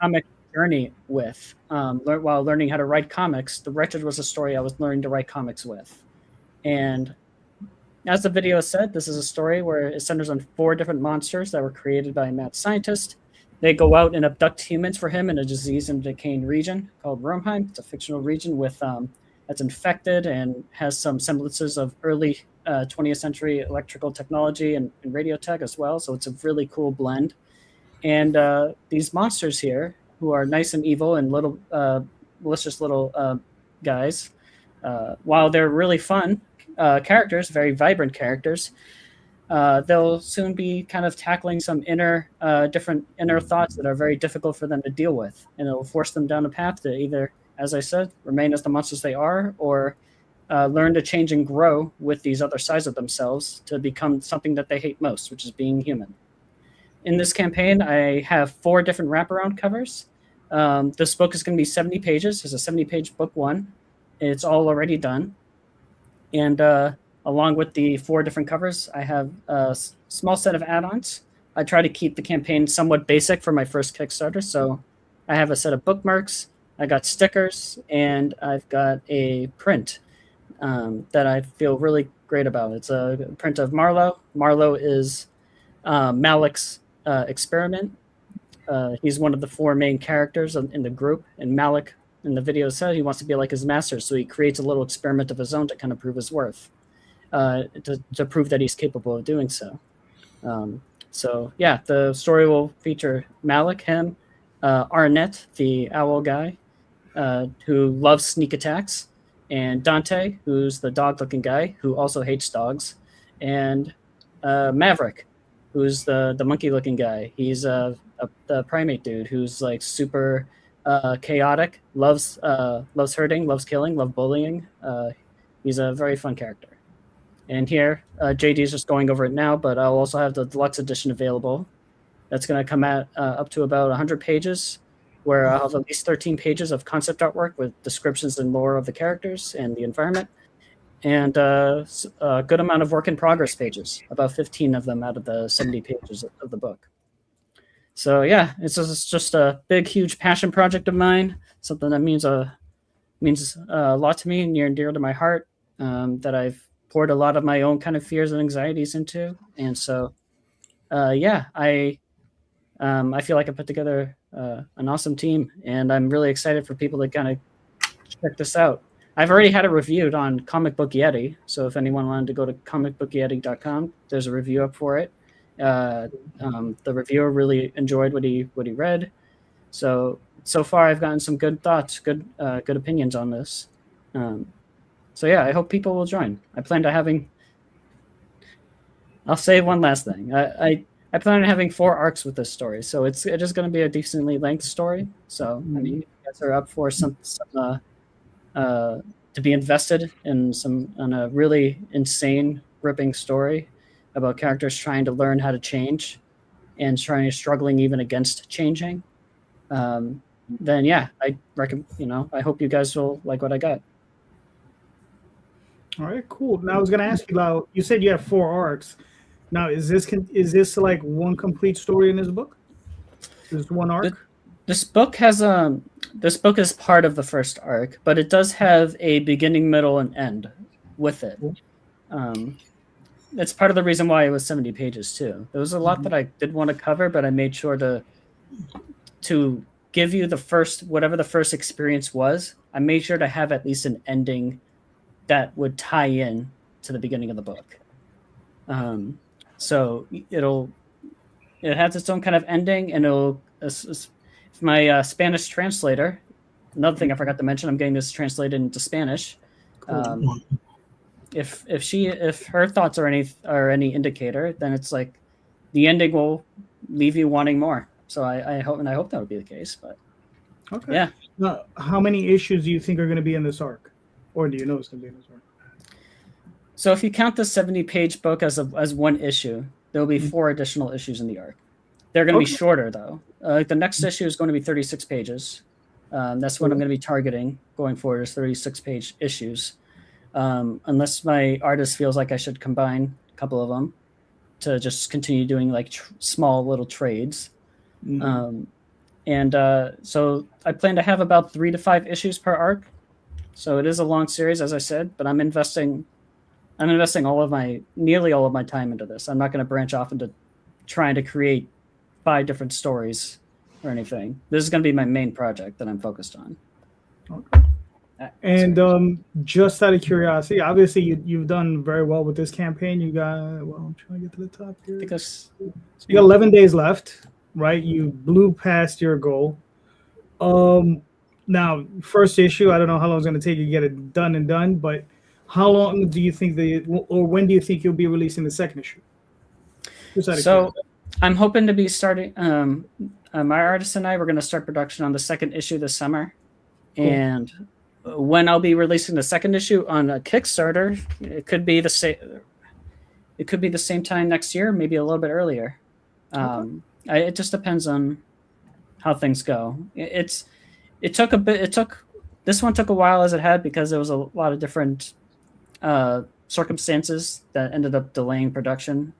comic journey with while learning how to write comics. The Wretched was a story I was learning to write comics with. And as the video said, this is a story where it centers on 4 different monsters that were created by a mad scientist. They go out and abduct humans for him in a disease and decaying region called Romheim. It's a fictional region with that's infected and has some semblances of early 20th century electrical technology and radio tech as well. So it's a really cool blend. And these monsters here, who are nice and evil and little malicious little guys, while they're really fun characters, very vibrant characters, they'll soon be kind of tackling some different inner thoughts that are very difficult for them to deal with. And it'll force them down a path to either, as I said, remain as the monsters they are, or learn to change and grow with these other sides of themselves to become something that they hate most, which is being human. In this campaign, I have 4 different wraparound covers. This book is going to be 70 pages. It's a 70-page book 1. It's all already done. And along with the 4 different covers, I have a small set of add-ons. I try to keep the campaign somewhat basic for my first Kickstarter. So I have a set of bookmarks, I got stickers, and I've got a print that I feel really great about. It's a print of Marlowe. Marlowe is Malik's experiment. He's one of the 4 main characters in the group, and Malik in the video said he wants to be like his master, so he creates a little experiment of his own to kind of prove his worth, to prove that he's capable of doing so. So yeah, the story will feature Malik, him, Arnett, the owl guy, who loves sneak attacks, and Dante, who's the dog-looking guy who also hates dogs, and Maverick, who's the monkey-looking guy. He's the primate dude who's like super chaotic, loves hurting, loves killing, loves bullying. He's a very fun character. And here, JD is just going over it now, but I'll also have the deluxe edition available. That's going to come out up to about 100 pages, where I'll have at least 13 pages of concept artwork with descriptions and lore of the characters and the environment, and a good amount of work in progress pages, about 15 of them out of the 70 pages of the book. So yeah, it's just a big, huge passion project of mine, something that means a lot to me, near and dear to my heart, that I've poured a lot of my own kind of fears and anxieties into. And so, yeah, I feel like I put together an awesome team, and I'm really excited for people to kind of check this out. I've already had it reviewed on Comic Book Yeti, so if anyone wanted to go to comicbookyeti.com, there's a review up for it. The reviewer really enjoyed what he read. So far I've gotten some good thoughts, good opinions on this. So yeah, I hope people will join. I plan to I'll say one last thing. I plan on having 4 arcs with this story, so it is going to be a decently length story. So I mean, if you guys are up for some to be invested in a really insane, gripping story about characters trying to learn how to change and struggling even against changing, then yeah, I recommend. I hope you guys will like what I got. All right, cool. Now I was going to ask you about. You said you have 4 arcs. Now, is this like one complete story in this book? Is this one arc? This book has this book is part of the first arc, but it does have a beginning, middle, and end with it. That's part of the reason why it was 70 pages too. There was a lot that I did want to cover, but I made sure to give you the first, whatever the first experience was. I made sure to have at least an ending that would tie in to the beginning of the book. So it has its own kind of ending, and my Spanish translator. Another thing I forgot to mention, I'm getting this translated into Spanish. If her thoughts are any indicator, then it's like the ending will leave you wanting more. So I hope that would be the case. But okay, yeah. Now, how many issues do you think are going to be in this arc, or do you know it's going to be in this arc? So if you count the 70-page book as one issue, there will be 4 additional issues in the arc. They're going to be shorter though. The next issue is going to be 36 pages. That's what I'm going to be targeting going forward, is 36-page issues. Unless my artist feels like I should combine a couple of them to just continue doing like small little trades. So I plan to have about 3 to 5 issues per arc. So it is a long series, as I said, but I'm investing nearly all of my time into this. I'm not going to branch off into trying to create 5 different stories or anything. This is going to be my main project that I'm focused on. Okay. And just out of curiosity, obviously you've done very well with this campaign. You got, I'm trying to get to the top here. Because you got 11 days left, right? You blew past your goal. Now, first issue, I don't know how long it's going to take you to get it done, but how long do you think when do you think you'll be releasing the second issue? So I'm hoping to be starting, my artist and I, we're going to start production on the second issue this summer. Cool. And when I'll be releasing the second issue on a Kickstarter, it could be the same. It could be the same time next year, maybe a little bit earlier. It just depends on how things go. This one took a while as it had, because there was a lot of different circumstances that ended up delaying production.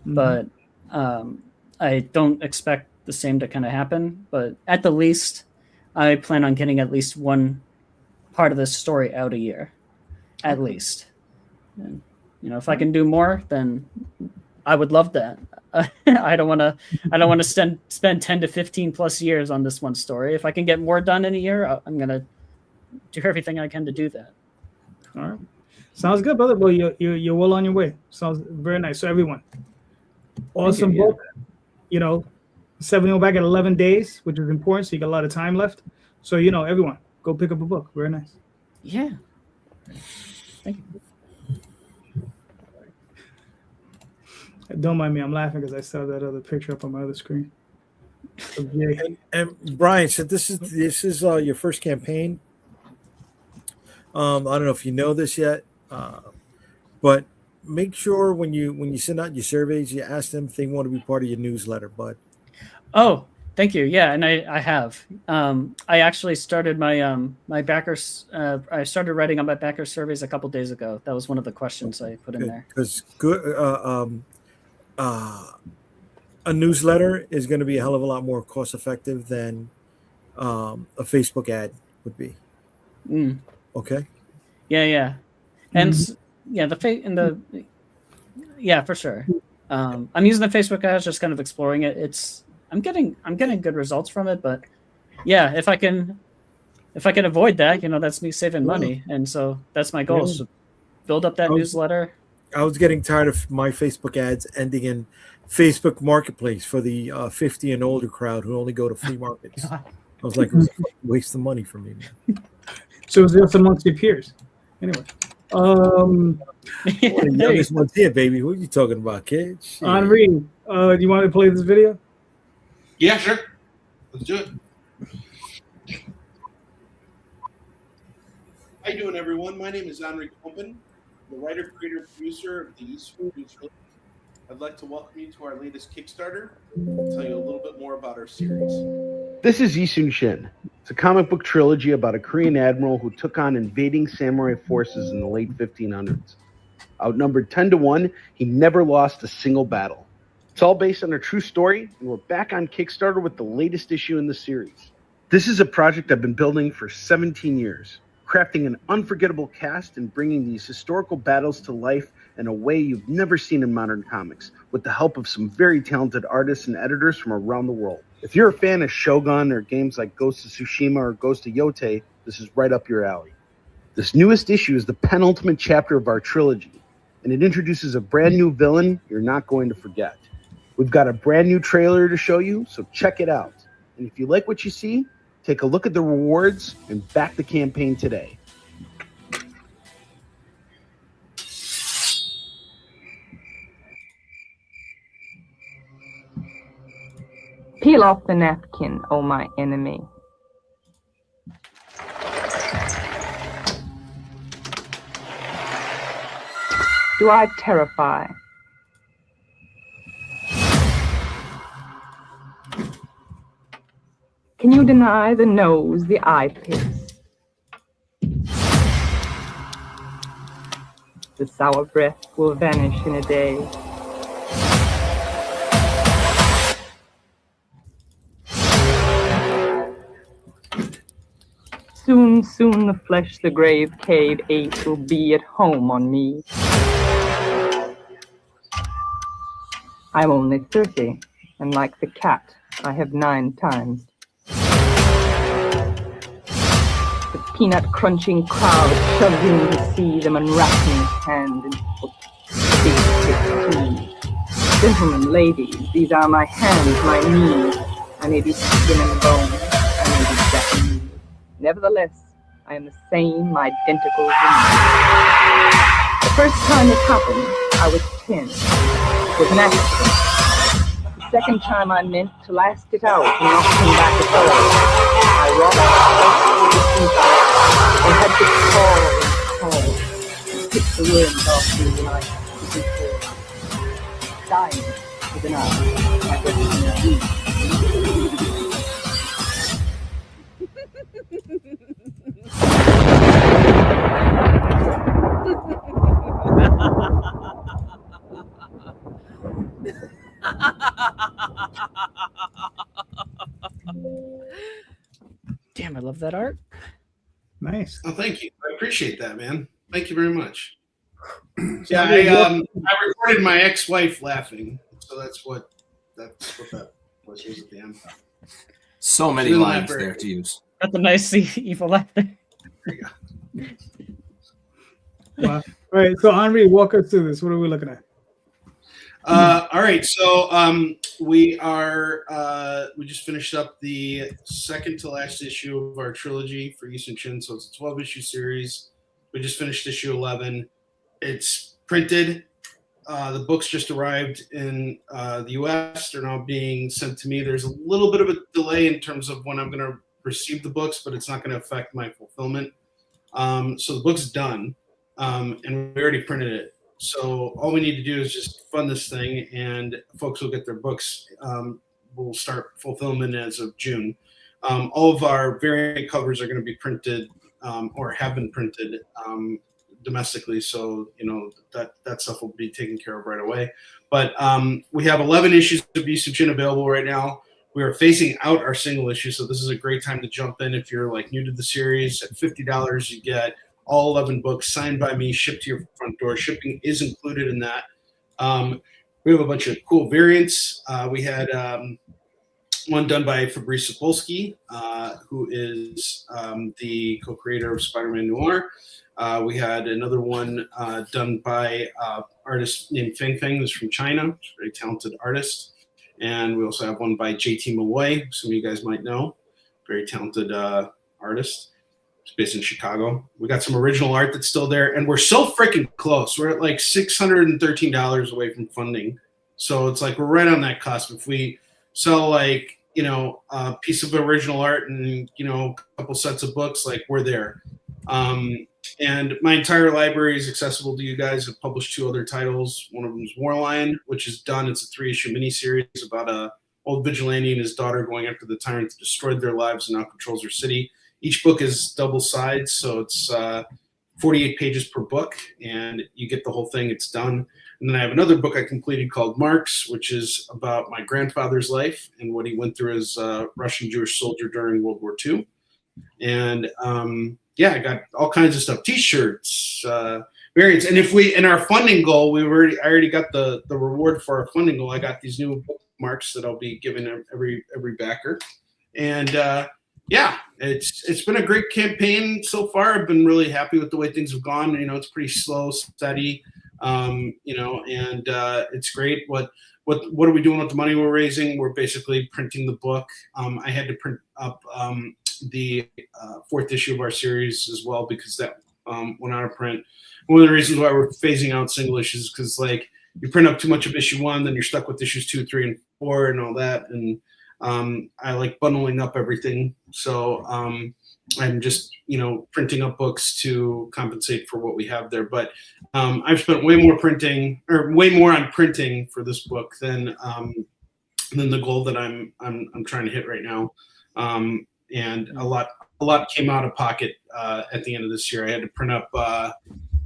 But I don't expect the same to kind of happen. But at the least, I plan on getting at least one part of this story out a year, at least. And, if I can do more, then I would love that. I don't want to spend 10 to 15 plus years on this one story. If I can get more done in a year, I'm gonna do everything I can to do that. All right, sounds good, brother. Well, you're well on your way. Sounds very nice. So everyone, awesome book. 7 back at 11 days, which is important. So you got a lot of time left. So everyone, go pick up a book. Very nice. Yeah. Thank you. Don't mind me. I'm laughing because I saw that other picture up on my other screen. And Brian, so this is your first campaign. I don't know if you know this yet, but make sure when you send out your surveys, you ask them if they want to be part of your newsletter, bud. Oh, thank you. Yeah, and I have. I actually started my backers. I started writing on my backer surveys a couple days ago. That was one of the questions I put in there. Because a newsletter is going to be a hell of a lot more cost effective than a Facebook ad would be. Okay. Yeah. And for sure. I'm using the Facebook ads, just kind of exploring it. I'm getting good results from it, but yeah, if I can avoid that, that's me saving money, and so that's my goal, is to build up that newsletter. I was getting tired of my Facebook ads ending in Facebook Marketplace for the 50 and older crowd who only go to flea markets. I was like, it was a waste of money for me, man. So it's just amongst your peers. Anyway. The youngest one's here, baby. Who are you talking about, kid? Onrie, do you want to play this video? Yeah, sure. Let's do it. How you doing, everyone? My name is Onrie Kampon, the writer, creator, producer of the Eastwood Newsletter. I'd like to welcome you to our latest Kickstarter and tell you a little bit more about our series. This is Yisun Shin. It's a comic book trilogy about a Korean admiral who took on invading samurai forces in the late 1500s. Outnumbered 10-1, he never lost a single battle. It's all based on a true story, and we're back on Kickstarter with the latest issue in the series. This is a project I've been building for 17 years, crafting an unforgettable cast and bringing these historical battles to life in a way you've never seen in modern comics, with the help of some very talented artists and editors from around the world. If you're a fan of Shogun or games like Ghost of Tsushima or Ghost of Yotei, this is right up your alley. This newest issue is the penultimate chapter of our trilogy, and it introduces a brand new villain you're not going to forget. We've got a brand new trailer to show you, so check it out. And if you like what you see, take a look at the rewards and back the campaign today. Peel off the napkin, O my enemy. Do I terrify? Can you deny the nose, the eye pierce? The sour breath will vanish in a day. Soon, soon the flesh, the grave cave ache will be at home on me. I'm only 30, and like the cat, I have 9 times. The peanut-crunching crowd shoves in to see them unwrap me hand and foot. Gentlemen, ladies, these are my hands, my knees. I may be skin and bone, I may be Japanese. Nevertheless, I am the same identical woman. The first time it happened, I was 10. It was an accident. The second time I meant to last it out and not come back at all. I rocked and had to call and pick the worms off through the night before dying with an eye. Damn, I love that art. Nice. Oh, thank you. I appreciate that, man. Thank you very much. Yeah, I recorded my ex-wife laughing, so that's what that was at the end. So many lines there to use. That's a nice evil laughter. There you go. Wow. All right, so Onrie, walk us through this. What are we looking at? All right, so we just finished up the second to last issue of our trilogy for Eastern Chin. So it's a 12-issue series. We just finished issue 11. It's printed. The books just arrived in the U.S. They're now being sent to me. There's a little bit of a delay in terms of when I'm going to receive the books, but it's not going to affect my fulfillment. So the book's done, and we already printed it. So all we need to do is just fund this thing, and folks will get their books. We'll start fulfillment as of June. All of our variant covers are going to be printed or have been printed domestically, so that stuff will be taken care of right away. But we have 11 issues of Eastern Chin available right now. We are phasing out our single issue, so this is a great time to jump in if you're like new to the series. At $50, you get all 11 books signed by me, shipped to your front door. Shipping is included in that. We have a bunch of cool variants. We had one done by Fabrice Sapolsky, who is the co-creator of Spider-Man Noir. We had another one done by artist named Feng Feng, who's from China. She's a very talented artist. And we also have one by JT Malloy, some of you guys might know. Very talented artist. It's based in Chicago. We got some original art that's still there, and we're so freaking close. We're at like $613 away from funding. So it's like we're right on that cusp. If we sell like, a piece of original art and, a couple sets of books, like we're there. And my entire library is accessible to you guys. I've published 2 other titles. One of them is Warline, which is done. It's a 3-issue miniseries about a old vigilante and his daughter going after the tyrant that destroyed their lives and now controls their city. Each book is double-sided, so it's 48 pages per book, and you get the whole thing. It's done. And then I have another book I completed called Marks, which is about my grandfather's life and what he went through as a Russian Jewish soldier during World War II. And I got all kinds of stuff, T-shirts, variants. And if we, in our funding goal, I already got the reward for our funding goal. I got these new bookmarks that I'll be giving every backer. And it's been a great campaign so far. I've been really happy with the way things have gone. It's pretty slow, steady, and it's great. What are we doing with the money we're raising? We're basically printing the book. I had to print up the fourth issue of our series as well because that went out of print. One of the reasons why we're phasing out single issues is because you print up too much of issue 1, then you're stuck with issues 2, 3, and 4 and all that. And I like bundling up everything. So I'm just, printing up books to compensate for what we have there. But I've spent way more on printing for this book than the goal that I'm trying to hit right now. And a lot came out of pocket at the end of this year. I had to print up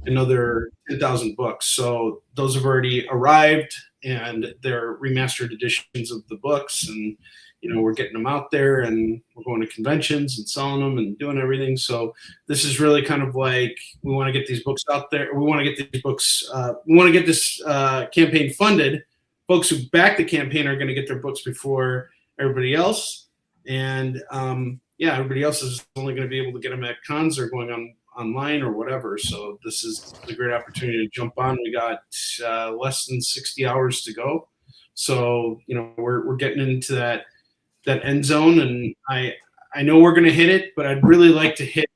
another 10,000 books. So those have already arrived, and they're remastered editions of the books. And we're getting them out there, and we're going to conventions and selling them and doing everything. So this is really kind of like we want to get these books out there. We want to get these books. We want to get this campaign funded. Folks who back the campaign are going to get their books before everybody else. And everybody else is only going to be able to get them at cons or going online or whatever. So this is a great opportunity to jump on. We got less than 60 hours to go. So, we're getting into that end zone, and I know we're going to hit it, but I'd really like to hit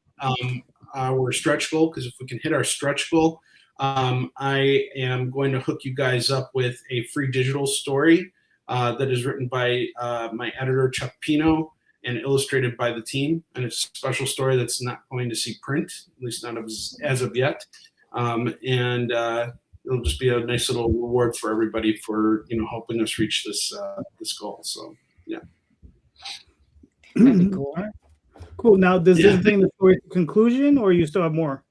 our stretch goal, because if we can hit our stretch goal, I am going to hook you guys up with a free digital story that is written by my editor, Chuck Pino, and illustrated by the team. And it's a special story that's not going to see print, at least not as of yet. It'll just be a nice little reward for everybody for, helping us reach this goal. So, yeah. That'd be cool. Cool. Now, does this bring the story to conclusion, or you still have more?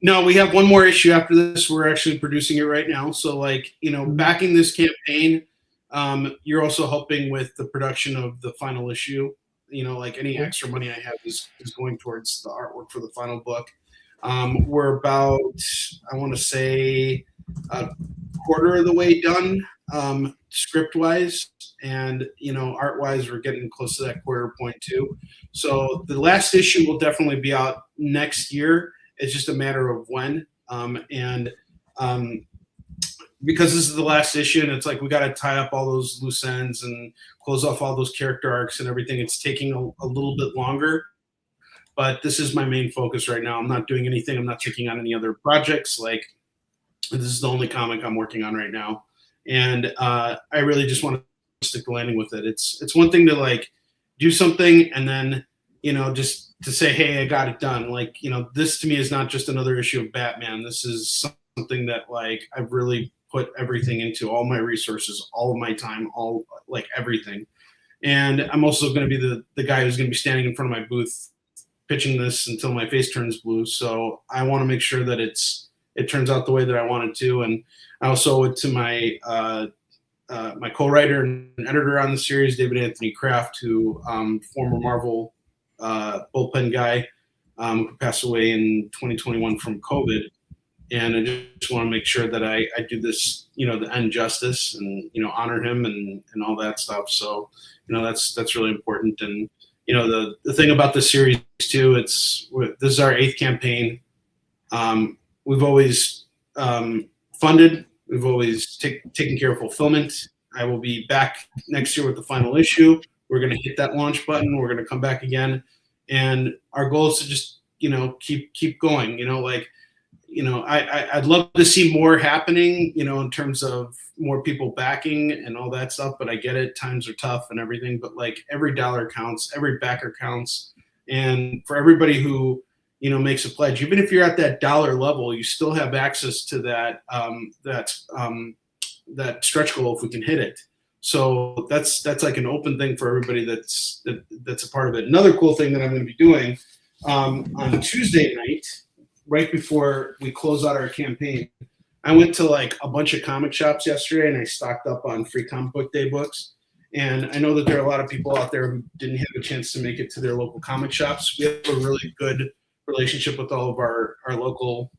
No, we have one more issue after this. We're actually producing it right now. So, backing this campaign, you're also helping with the production of the final issue. Any extra money I have is going towards the artwork for the final book. We're about, I want to say, a quarter of the way done, script-wise, and art-wise, we're getting close to that quarter point too. So the last issue will definitely be out next year. It's just a matter of when. Because this is the last issue, and it's we got to tie up all those loose ends and close off all those character arcs and everything. It's taking a little bit longer, but this is my main focus right now. I'm not doing anything. I'm not taking on any other projects. This is the only comic I'm working on right now. And I really just want to stick the landing with it. It's one thing to do something and then, just to say, hey, I got it done. This to me is not just another issue of Batman. This is something that I've really put everything into, all my resources, all of my time, all everything. And I'm also going to be the guy who's going to be standing in front of my booth pitching this until my face turns blue. So I want to make sure that it turns out the way that I want it to. And I also owe it to my my co-writer and editor on the series, David Anthony Kraft, who former Marvel bullpen guy who passed away in 2021 from COVID. And I just want to make sure that I do this, the end justice and, honor him and all that stuff. So, that's really important. And, the thing about this series too, this is our 8th campaign. We've always funded. We've always taken care of fulfillment. I will be back next year with the final issue. We're going to hit that launch button. We're going to come back again. And our goal is to just, keep going, I'd love to see more happening, in terms of more people backing and all that stuff, but I get it. Times are tough and everything, but every dollar counts, every backer counts. And for everybody who, makes a pledge, even if you're at that dollar level, you still have access to that stretch goal if we can hit it. So that's like an open thing for everybody that's a part of it. Another cool thing that I'm going to be doing on Tuesday night, right before we close out our campaign, I went to like a bunch of comic shops yesterday and I stocked up on free comic book day books. And I know that there are a lot of people out there who didn't have a chance to make it to their local comic shops. We have a really good relationship with all of our local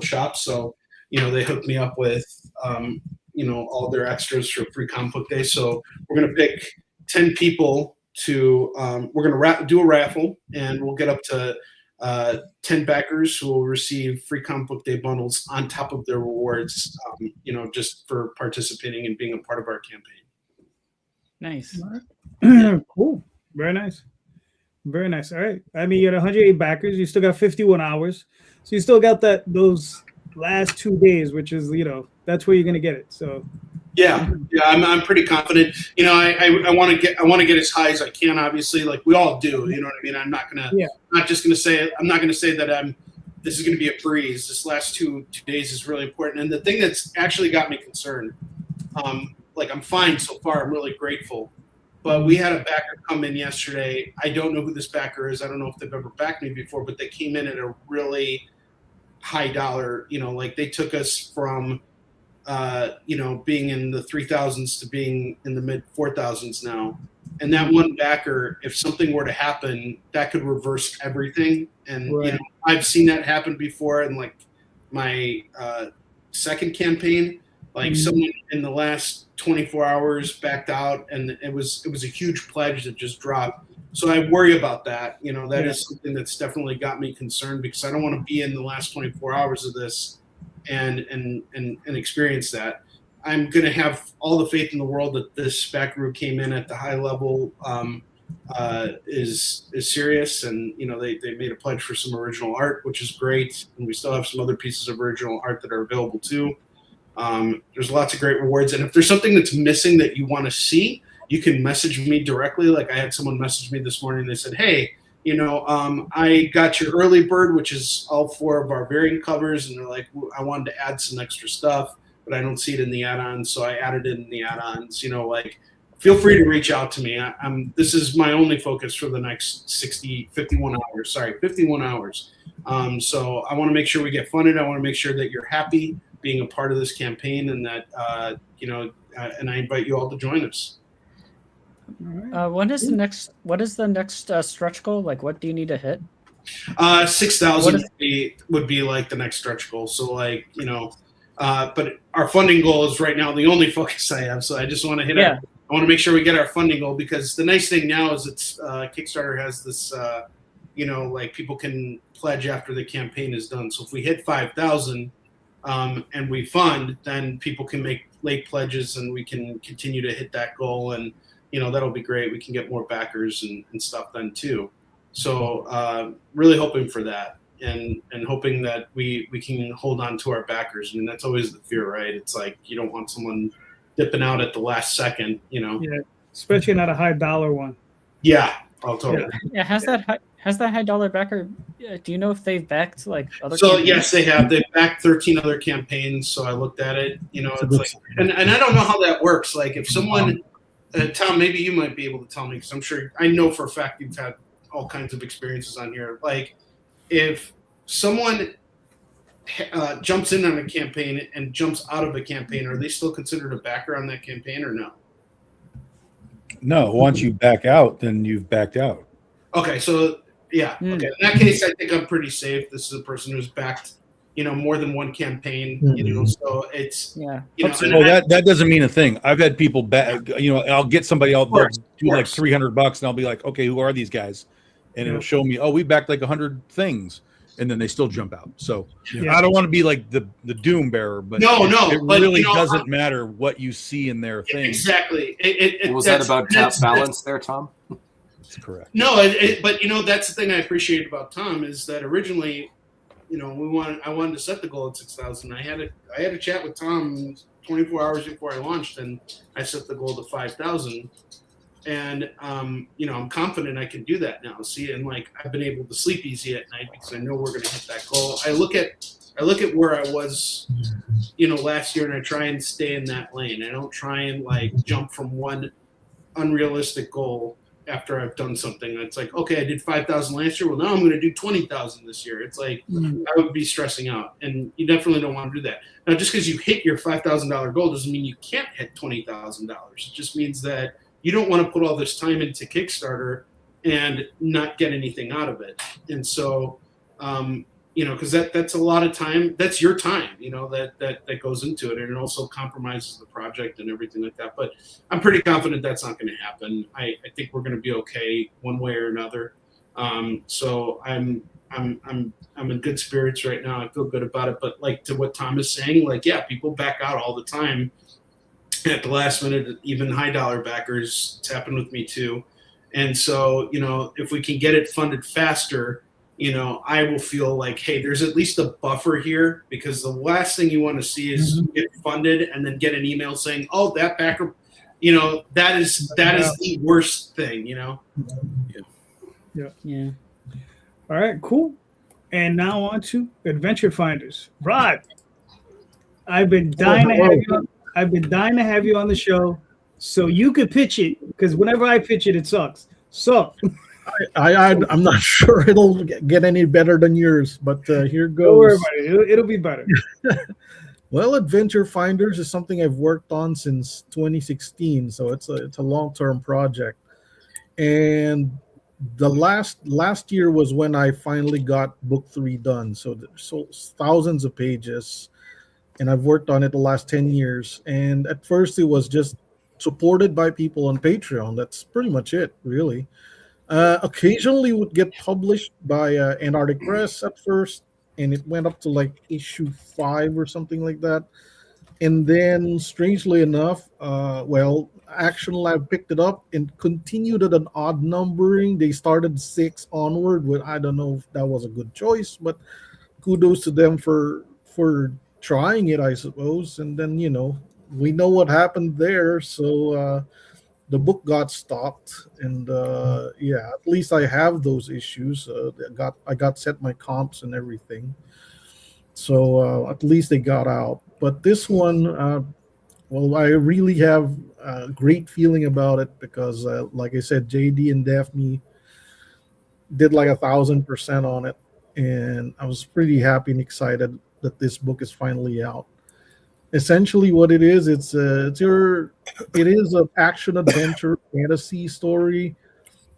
shops. So, they hooked me up with, all their extras for free comic book day. So we're going to pick 10 people to, we're going to do a raffle, and we'll get up to 10 backers who will receive free comic book day bundles on top of their rewards, just for participating and being a part of our campaign. Nice. Cool. Very nice. Very nice. All right. I mean, you're at 108 backers. You still got 51 hours. So you still got those last 2 days, which is, that's where you're going to get it. So yeah, I'm pretty confident. I want to get as high as I can, obviously, like we all do. You know what I mean? I'm not going to say that this is going to be a breeze. This last two days is really important. And the thing that's actually got me concerned, I'm fine so far. I'm really grateful. But we had a backer come in yesterday. I don't know who this backer is. I don't know if they've ever backed me before, but they came in at a really high dollar. They took us from, being in the 3,000s to being in the mid 4,000s now. And that one backer, if something were to happen, that could reverse everything. And right. I've seen that happen before in like my second campaign. Like someone in the last 24 hours backed out, and it was a huge pledge that just dropped. So I worry about that. That is something that's definitely got me concerned, because I don't want to be in the last 24 hours of this and experience that. I'm going to have all the faith in the world that this backer who came in at the high level is serious, and they made a pledge for some original art, which is great, and we still have some other pieces of original art that are available too. There's lots of great rewards, and if there's something that's missing that you want to see, you can message me directly. Like I had someone message me this morning. They said, hey, I got your early bird, which is all 4 of our variant covers, and they're like, I wanted to add some extra stuff, but I don't see it in the add-ons, so I added it in the add-ons. Feel free to reach out to me. This is my only focus for the next 51 hours. So I want to make sure we get funded. I want to make sure that you're happy being a part of this campaign, and that and I invite you all to join us. What is the next stretch goal? Like, what do you need to hit? 6,000 would be like the next stretch goal. So but our funding goal is right now the only focus I have. So I just want to hit it. I want to make sure we get our funding goal, because the nice thing now is it's Kickstarter has this, people can pledge after the campaign is done. So if we hit 5,000 and we fund, then people can make late pledges and we can continue to hit that goal. And, that'll be great. We can get more backers and stuff then too. So really hoping for that, and hoping that we can hold on to our backers. I mean, that's always the fear, right? It's like you don't want someone dipping out at the last second, Yeah, especially not a high dollar one. Yeah, I'll totally. Yeah, has that high dollar backer? Do you know if they've backed like other? So campaigns? yes, they have. They've backed 13 other campaigns. So I looked at it. It's like, and I don't know how that works. Like if someone, Tom, maybe you might be able to tell me, because I'm sure I know for a fact you've had all kinds of experiences on here. Like if someone jumps in on a campaign and jumps out of a campaign, are they still considered a backer on that campaign or no? No, once you back out, then you've backed out. Okay, so yeah, okay. In that case, I think I'm pretty safe. This is a person who's backed, more than one campaign. So it's that doesn't mean a thing. I've had people back. I'll get somebody out there do like $300, and I'll be like, okay, who are these guys? And it'll show me, we backed like 100 things. And then they still jump out. So I don't want to be like the doom bearer, but it really doesn't matter what you see in their thing. Exactly. Was that about tap balance there, Tom? That's correct. No, but that's the thing I appreciate about Tom is that originally, I wanted to set the goal at 6,000. I had a chat with Tom 24 hours before I launched, and I set the goal to 5,000. And I'm confident I can do that now. See, and like I've been able to sleep easy at night because I know we're going to hit that goal. I look at where I was, last year, and I try and stay in that lane. I don't try and like jump from one unrealistic goal after I've done something. It's like, okay, I did 5,000 last year. Well, now I'm going to do 20,000 this year. It's like I would be stressing out, and you definitely don't want to do that. Now, just because you hit your $5,000 goal doesn't mean you can't hit $20,000. It just means that you don't want to put all this time into Kickstarter and not get anything out of it. And so, because that's a lot of time. That's your time, that goes into it, and it also compromises the project and everything like that. But I'm pretty confident that's not going to happen. I think we're going to be okay one way or another. So I'm in good spirits right now. I feel good about it. But like to what Tom is saying, like, yeah, people back out all the time at the last minute, even high dollar backers. It's happened with me too. And so, if we can get it funded faster, I will feel like, hey, there's at least a buffer here, because the last thing you want to see is get funded and then get an email saying, oh, that backer, that is the worst thing, Yeah. All right, cool. And now on to Adventure Finders. Rod, I've been dying to have you on the show so you could pitch it, because whenever I pitch it, it sucks. So I'm not sure it'll get any better than yours, but here goes. Don't worry about it. It'll be better. Well, Adventure Finders is something I've worked on since 2016, so it's a long-term project. And the last year was when I finally got book 3 done. So there's thousands of pages, and I've worked on it the last 10 years. And at first it was just supported by people on Patreon. That's pretty much it, really. Occasionally would get published by Antarctic Press at first, and it went up to like issue 5 or something like that. And then, strangely enough, Action Lab picked it up and continued at an odd numbering. They started 6 onward. I don't know if that was a good choice, but kudos to them for trying it, I suppose. And then, we know what happened there. So the book got stopped, and at least I have those issues. I got set my comps and everything. So at least they got out. But this one, I really have a great feeling about it because, like I said, JD and Daphne did like 1,000% on it, and I was pretty happy and excited that this book is finally out. Essentially, what it is, it is an action adventure fantasy story.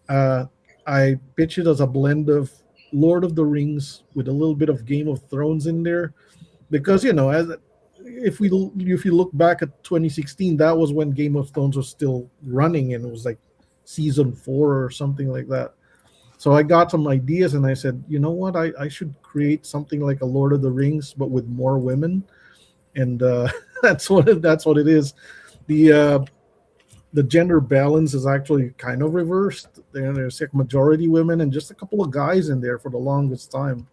I pitch it as a blend of Lord of the Rings with a little bit of Game of Thrones in there, because if you look back at 2016, that was when Game of Thrones was still running, and it was like season 4 or something like that. So I got some ideas, and I said, you know what, I should create something like a Lord of the Rings, but with more women, and that's what it is. The gender balance is actually kind of reversed. There's a majority women and just a couple of guys in there for the longest time.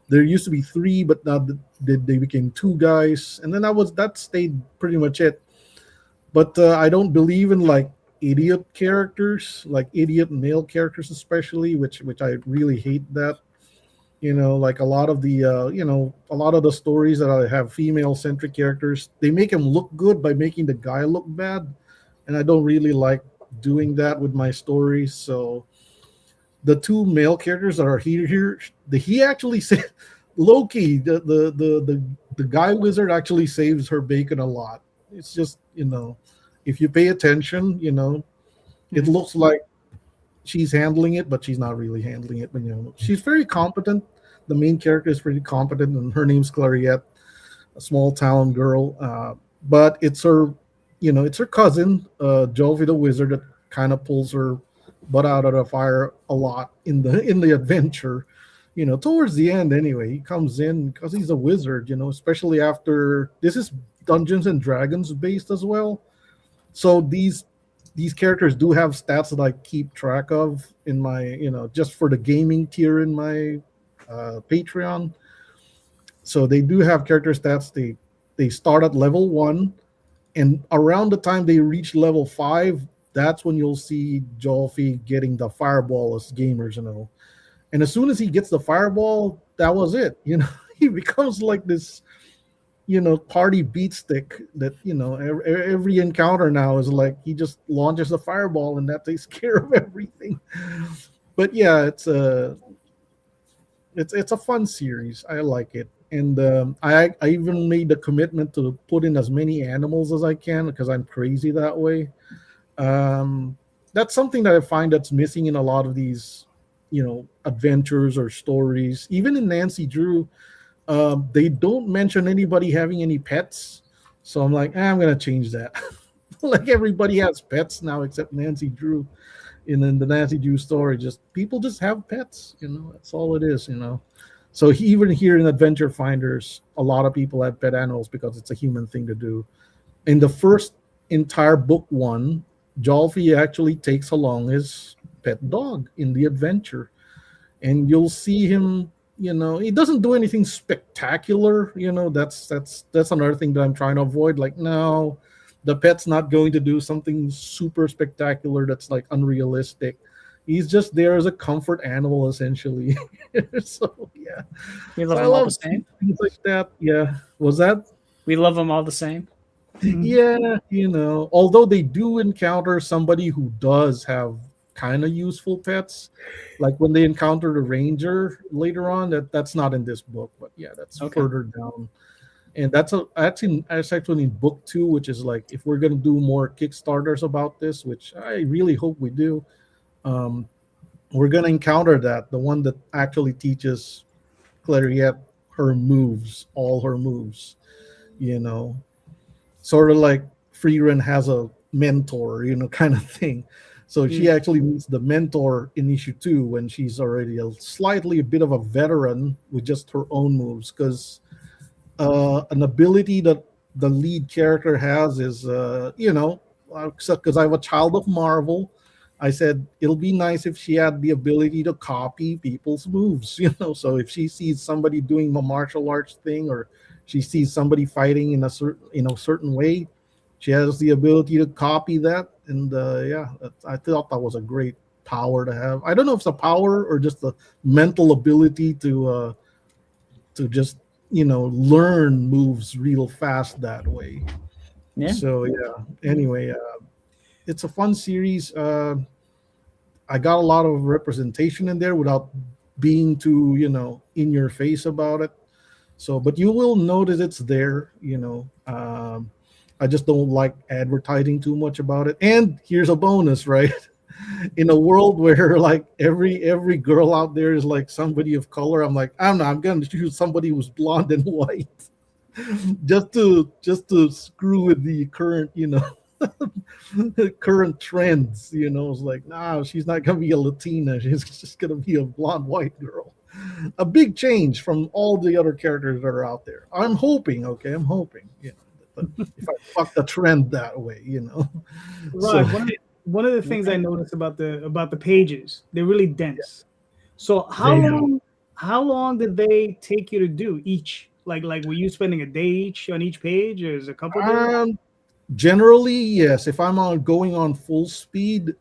There used to be 3, but now they became 2 guys, and then that stayed pretty much it. But I don't believe in like idiot characters, like idiot male characters especially, which I really hate that. Like a lot of the stories that I have female centric characters, they make them look good by making the guy look bad, and I don't really like doing that with my stories. So the 2 male characters that are here, he actually said, Loki, the guy wizard actually saves her bacon a lot. It's just, if you pay attention, it looks like she's handling it, but she's not really handling it. But she's very competent. The main character is pretty competent, and her name's Clariette, a small town girl. But it's her, it's her cousin, Jovi the wizard, that kind of pulls her butt out of the fire a lot in the adventure. Towards the end anyway, he comes in because he's a wizard, especially after this is Dungeons and Dragons based as well. So these characters do have stats that I keep track of in my, just for the gaming tier in my Patreon. So they do have character stats. They start at level 1, and around the time they reach level 5, that's when you'll see Jolfie getting the fireball, as gamers know. And as soon as he gets the fireball, that was it. He becomes like this, party beat stick that, every encounter now is like he just launches a fireball and that takes care of everything. But yeah, it's a fun series. I like it. And I even made the commitment to put in as many animals as I can because I'm crazy that way. That's something that I find that's missing in a lot of these, adventures or stories. Even in Nancy Drew, they don't mention anybody having any pets. So I'm like, I'm going to change that. Like everybody has pets now except Nancy Drew. And in the Nancy Drew story, people just have pets. That's all it is, So even here in Adventure Finders, a lot of people have pet animals because it's a human thing to do. In the first entire book one, Jolfie actually takes along his pet dog in the adventure. And you'll see him, he doesn't do anything spectacular. That's another thing that I'm trying to avoid. Like, no, the pet's not going to do something super spectacular that's like unrealistic. He's just there as a comfort animal, essentially. So yeah, we love them all the same. Things like that. Yeah, was that? We love them all the same. Yeah, although they do encounter somebody who does have kind of useful pets, like when they encounter the ranger later on. That's not in this book, but yeah, that's further down. And that's actually in book 2, which is like if we're gonna do more Kickstarters about this, which I really hope we do. We're gonna encounter the one that actually teaches Clariette all her moves, sort of like Freeran has a mentor, kind of thing. So she actually meets the mentor in issue 2 when she's already a bit of a veteran with just her own moves, because an ability that the lead character has is, because I'm a child of Marvel, I said it'll be nice if she had the ability to copy people's moves, So if she sees somebody doing a martial arts thing, or she sees somebody fighting in a certain way, she has the ability to copy that. And I thought that was a great power to have. I don't know if it's a power or just the mental ability to just learn moves real fast that way. Yeah. So yeah. Anyway, it's a fun series. I got a lot of representation in there without being too, in your face about it. So, but you will notice it's there, I just don't like advertising too much about it. And here's a bonus, right? In a world where like every girl out there is like somebody of color, I'm like, I'm going to choose somebody who's blonde and white, just to screw with the current, the current trends. It's like, nah, she's not going to be a Latina. She's just going to be a blonde white girl. A big change from all the other characters that are out there. I'm hoping. If I fuck the trend that way, Right. So, one of the things I noticed about the pages, they're really dense. So how long did they take you to do each? Like were you spending a day each on each page, or is it a couple days? Generally, yes. If I'm going on full speed,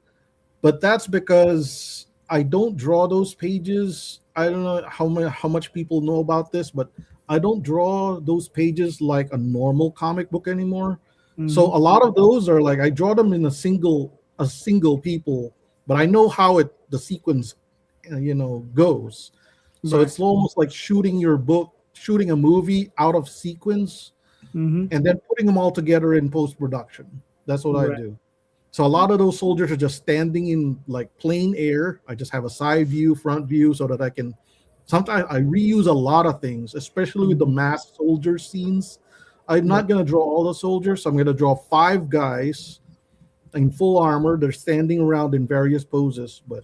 but that's because I don't draw those pages. I don't know how much people know about this, but I don't draw those pages like a normal comic book anymore. Mm-hmm. So a lot of those are like I draw them in a single people, but I know how the sequence goes. So it's almost like shooting a movie out of sequence, and then putting them all together in post-production. That's what I do. So a lot of those soldiers are just standing in like plain air. I just have a side view, front view, so that I can. Sometimes I reuse a lot of things, especially with the masked soldier scenes. I'm not going to draw all the soldiers. So I'm going to draw 5 guys in full armor. They're standing around in various poses. But,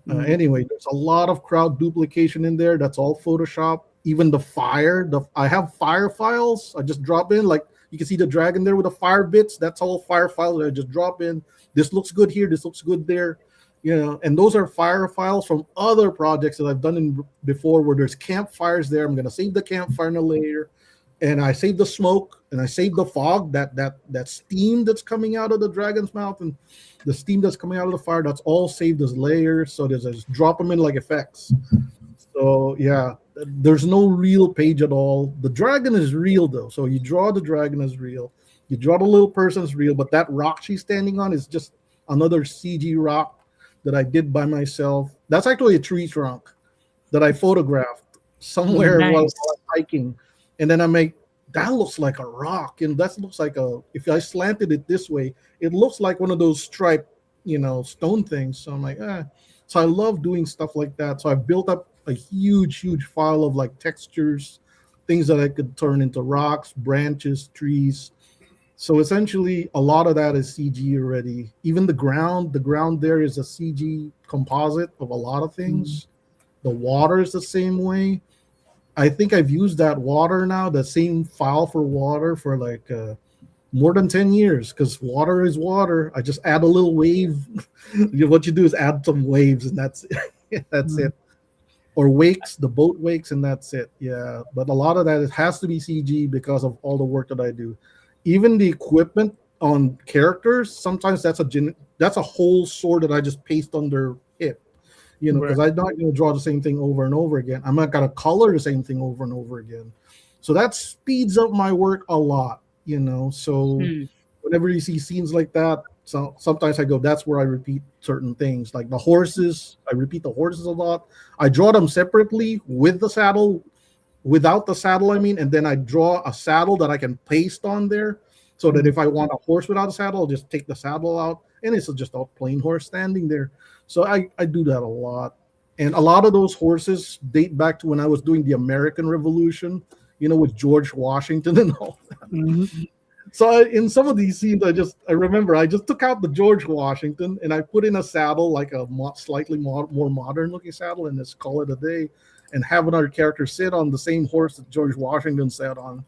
anyway, there's a lot of crowd duplication in there. That's all Photoshop. Even the fire. I have fire files. I just drop in. Like you can see the dragon there with the fire bits. That's all fire files. I just drop in. This looks good here. This looks good there. And those are fire files from other projects that I've done before where there's campfires there. I'm going to save the campfire in a layer. and I save the smoke, and I save the fog, that steam that's coming out of the dragon's mouth, and the steam that's coming out of the fire. That's all saved as layers. So there's just drop them in like effects. So yeah, there's no real page at all. The dragon is real though. So you draw the dragon as real. You draw the little person as real, but that rock she's standing on is just another CG rock that I did by myself. That's actually a tree trunk that I photographed somewhere while I was hiking. And then I make, that looks like a rock. And that looks like if I slanted it this way, it looks like one of those striped, stone things. So I'm like, So I love doing stuff like that. So I built up a huge file of like textures, things that I could turn into rocks, branches, trees. So essentially a lot of that is CG already. Even the ground there is a CG composite of a lot of things. The water is the same way. I think I've used that water now, the same file for water for like more than 10 years, because water is water. I just add a little wave. What you do is add some waves, and that's it. That's it. Or wakes, the boat wakes, and that's it. Yeah, but a lot of that, it has to be CG because of all the work that I do. Even the equipment on characters, sometimes that's a whole sword that I just paste on their hip. Because I'm not going to draw the same thing over and over again. I'm not going to color the same thing over and over again. So that speeds up my work a lot, So whenever you see scenes like that, so sometimes I go, that's where I repeat certain things. Like the horses, I repeat the horses a lot. I draw them separately with the saddle, without the saddle, and then I draw a saddle that I can paste on there, so that if I want a horse without a saddle, I'll just take the saddle out, and it's just a plain horse standing there. So I do that a lot. And a lot of those horses date back to when I was doing the American Revolution, with George Washington and all that. So in some of these scenes, I remember I just took out the George Washington and I put in a saddle, like a slightly more modern looking saddle, and just call it a day, and have another character sit on the same horse that George Washington sat on,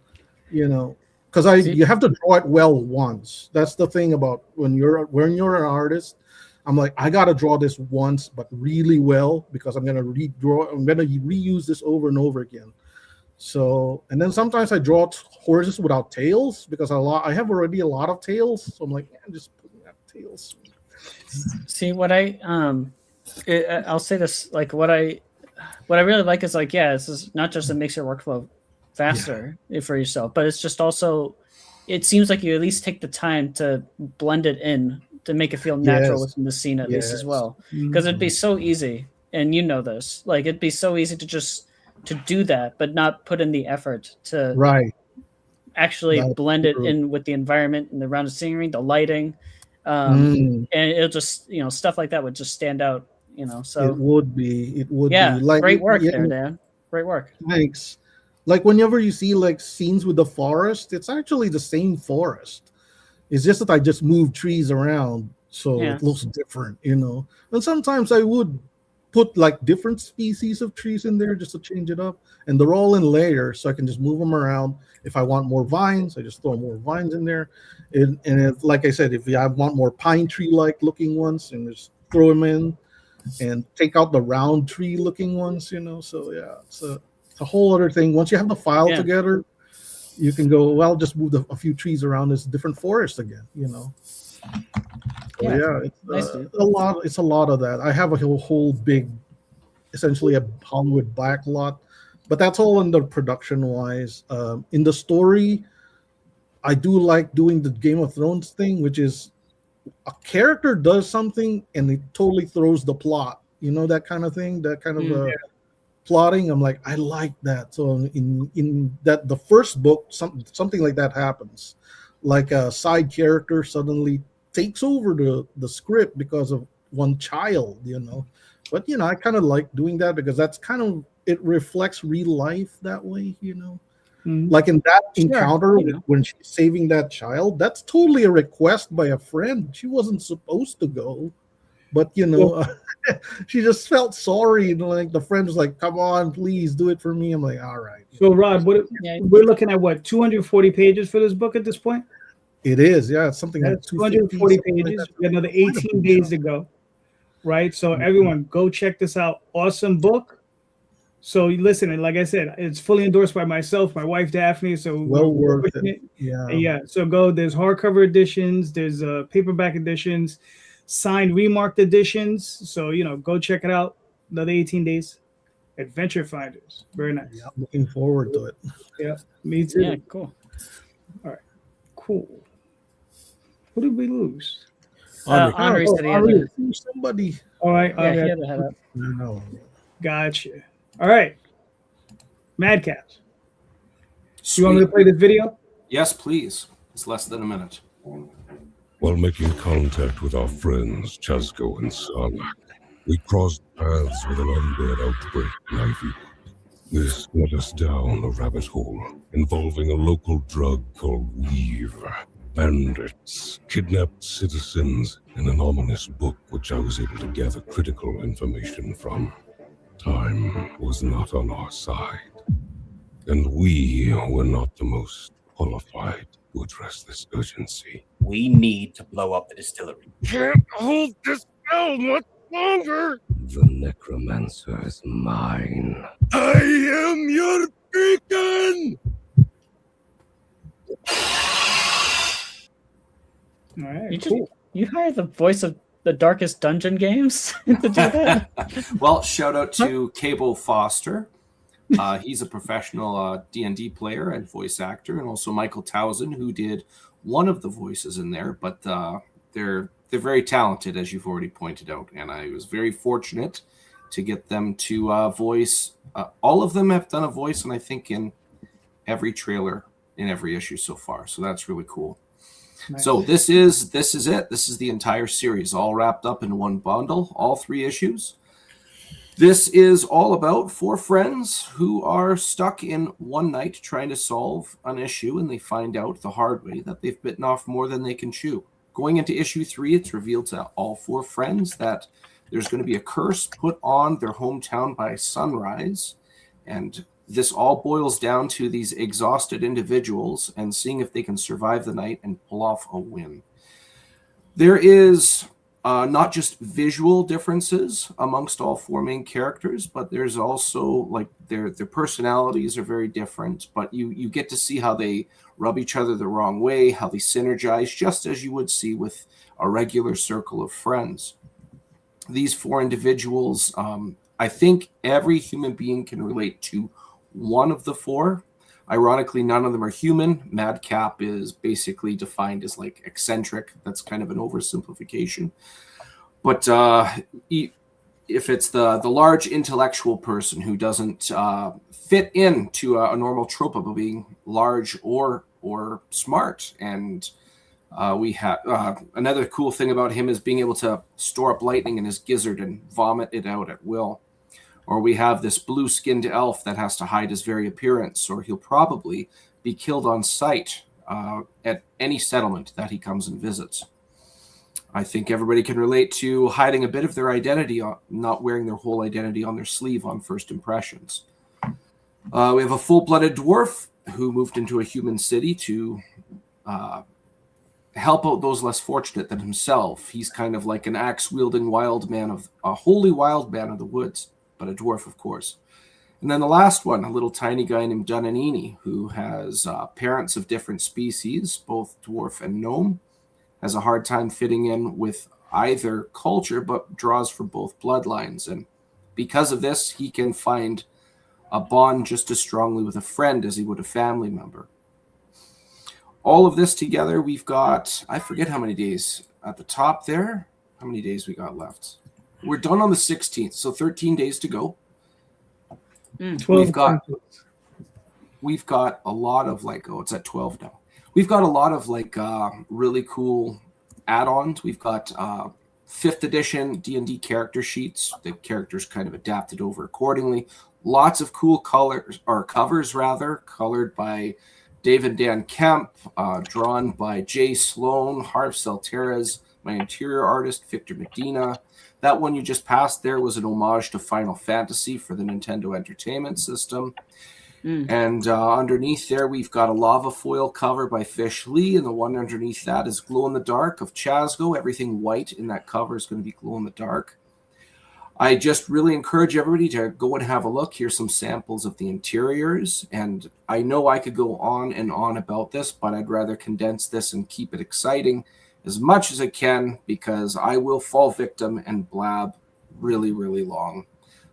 because you have to draw it well once. That's the thing about when you're an artist. I'm like, I got to draw this once, but really well, because I'm going to reuse this over and over again. So, and then sometimes I draw horses without tails, because I have already a lot of tails. So I'm like, I'm just putting out tails. See, what I'll say this, like what I really like is like, this is not just it makes your workflow faster for yourself, but it's just also, it seems like you at least take the time to blend it in to make it feel natural within the scene at least as well. Because it'd be so easy, and this, like it'd be so easy to do that, but not put in the effort to actually blend it in with the environment and the round of scenery, the lighting, and it'll just stuff like that would just stand out. So it would be like, great work there, Dan. Great work. Thanks. Like whenever you see like scenes with the forest, it's actually the same forest. It's just that I just move trees around so it looks different, And sometimes I would put like different species of trees in there just to change it up, and they're all in layers, so I can just move them around. If I want more vines, I just throw more vines in there, and if, like I said, if I want more pine tree like looking ones, and just throw them in, and take out the round tree looking ones, So yeah, it's a whole other thing. Once you have the file together, you can go, well, just move a few trees around this different forest again, So it's a lot. It's a lot of that. I have a whole big, essentially a Hollywood backlot, but that's all in the production wise. In the story, I do like doing the Game of Thrones thing, which is a character does something and it totally throws the plot. That kind of thing. That kind of plotting. I'm like, I like that. So in that the first book, something like that happens, like a side character suddenly takes over the script because of one child, But I kind of like doing that because that's kind of, it reflects real life that way, Like in that encounter when she's saving that child, that's totally a request by a friend. She wasn't supposed to go, but she just felt sorry, and like the friend was like, "Come on, please do it for me." I'm like, "All right." So Rod, we're looking at 240 pages for this book at this point? It is, it's something like 240 pages. Like we got another 18 days to go, right? So everyone, go check this out. Awesome book. So listen, and like I said, it's fully endorsed by myself, my wife Daphne. So Well we're worth pushing it. Yeah. And yeah. So go. There's hardcover editions. There's paperback editions, signed remarked editions. So go check it out. Another 18 days. Adventure Finders. Very nice. Yeah, I'm looking forward to it. Yeah, me too. Yeah, cool. All right, cool. Who did we lose? Onrie said he had Onrie, to. somebody. All right. Yeah, he Okay. had to head up. No. Gotcha. All right. Madcaps. Sweet. You want me to play this video? Yes, please. It's less than a minute. While making contact with our friends Chasco and Sarlacc, we crossed paths with an undead outbreak in Ivywood. This led us down a rabbit hole involving a local drug called Weave, bandits, kidnapped citizens, and an ominous book which I was able to gather critical information from. Time was not on our side, and we were not the most qualified to address this urgency. We need to blow up the distillery. Can't hold this down much longer! The necromancer is mine. I am your beacon! All right. You hired the voice of the Darkest Dungeon games to do that? Well, shout out to Cabo Foster. He's a professional D&D player and voice actor, and also Michael Towson, who did one of the voices in there. But they're very talented, as you've already pointed out, and I was very fortunate to get them to voice. All of them have done a voice, and I think in every trailer in every issue so far. So that's really cool. Nice. So this is it. This is the entire series, all wrapped up in one bundle, all 3 issues. This is all about 4 friends who are stuck in one night trying to solve an issue, and they find out the hard way that they've bitten off more than they can chew. Going into issue 3, it's revealed to all 4 friends that there's going to be a curse put on their hometown by sunrise, and this all boils down to these exhausted individuals and seeing if they can survive the night and pull off a win. There is not just visual differences amongst all 4 main characters, but there's also like their personalities are very different, but you get to see how they rub each other the wrong way, how they synergize, just as you would see with a regular circle of friends. These 4 individuals, I think every human being can relate to one of the 4. Ironically, none of them are human. Madcap is basically defined as like eccentric. That's kind of an oversimplification. But if it's the large intellectual person who doesn't fit into a normal trope of being large or smart, and we have another cool thing about him is being able to store up lightning in his gizzard and vomit it out at will. Or we have this blue-skinned elf that has to hide his very appearance, or he'll probably be killed on sight at any settlement that he comes and visits. I think everybody can relate to hiding a bit of their identity, not wearing their whole identity on their sleeve on first impressions. We have a full-blooded dwarf who moved into a human city to help out those less fortunate than himself. He's kind of like an axe-wielding wild man a holy wild man of the woods, but a dwarf, of course. And then the last one, a little tiny guy named Dunanini, who has parents of different species, both dwarf and gnome, has a hard time fitting in with either culture, but draws from both bloodlines. And because of this, he can find a bond just as strongly with a friend as he would a family member. All of this together, we've got, I forget how many days at the top there, how many days we got left. We're done on the 16th, so 13 days to go. 12 We've got a lot of it's at 12 now. We've got a lot of really cool add-ons. We've got 5th edition D&D character sheets. The characters kind of adapted over accordingly. Lots of cool covers colored by Dave and Dan Kemp, drawn by Jay Sloan, Harv Salteras, my interior artist, Victor Medina. That one you just passed there was an homage to Final Fantasy for the Nintendo Entertainment System. And underneath there, we've got a lava foil cover by Fish Lee, and the one underneath that is Glow in the Dark of Chasgo. Everything white in that cover is going to be glow in the dark. I just really encourage everybody to go and have a look. Here's some samples of the interiors. And I know I could go on and on about this, but I'd rather condense this and keep it exciting as much as I can, because I will fall victim and blab really, really long.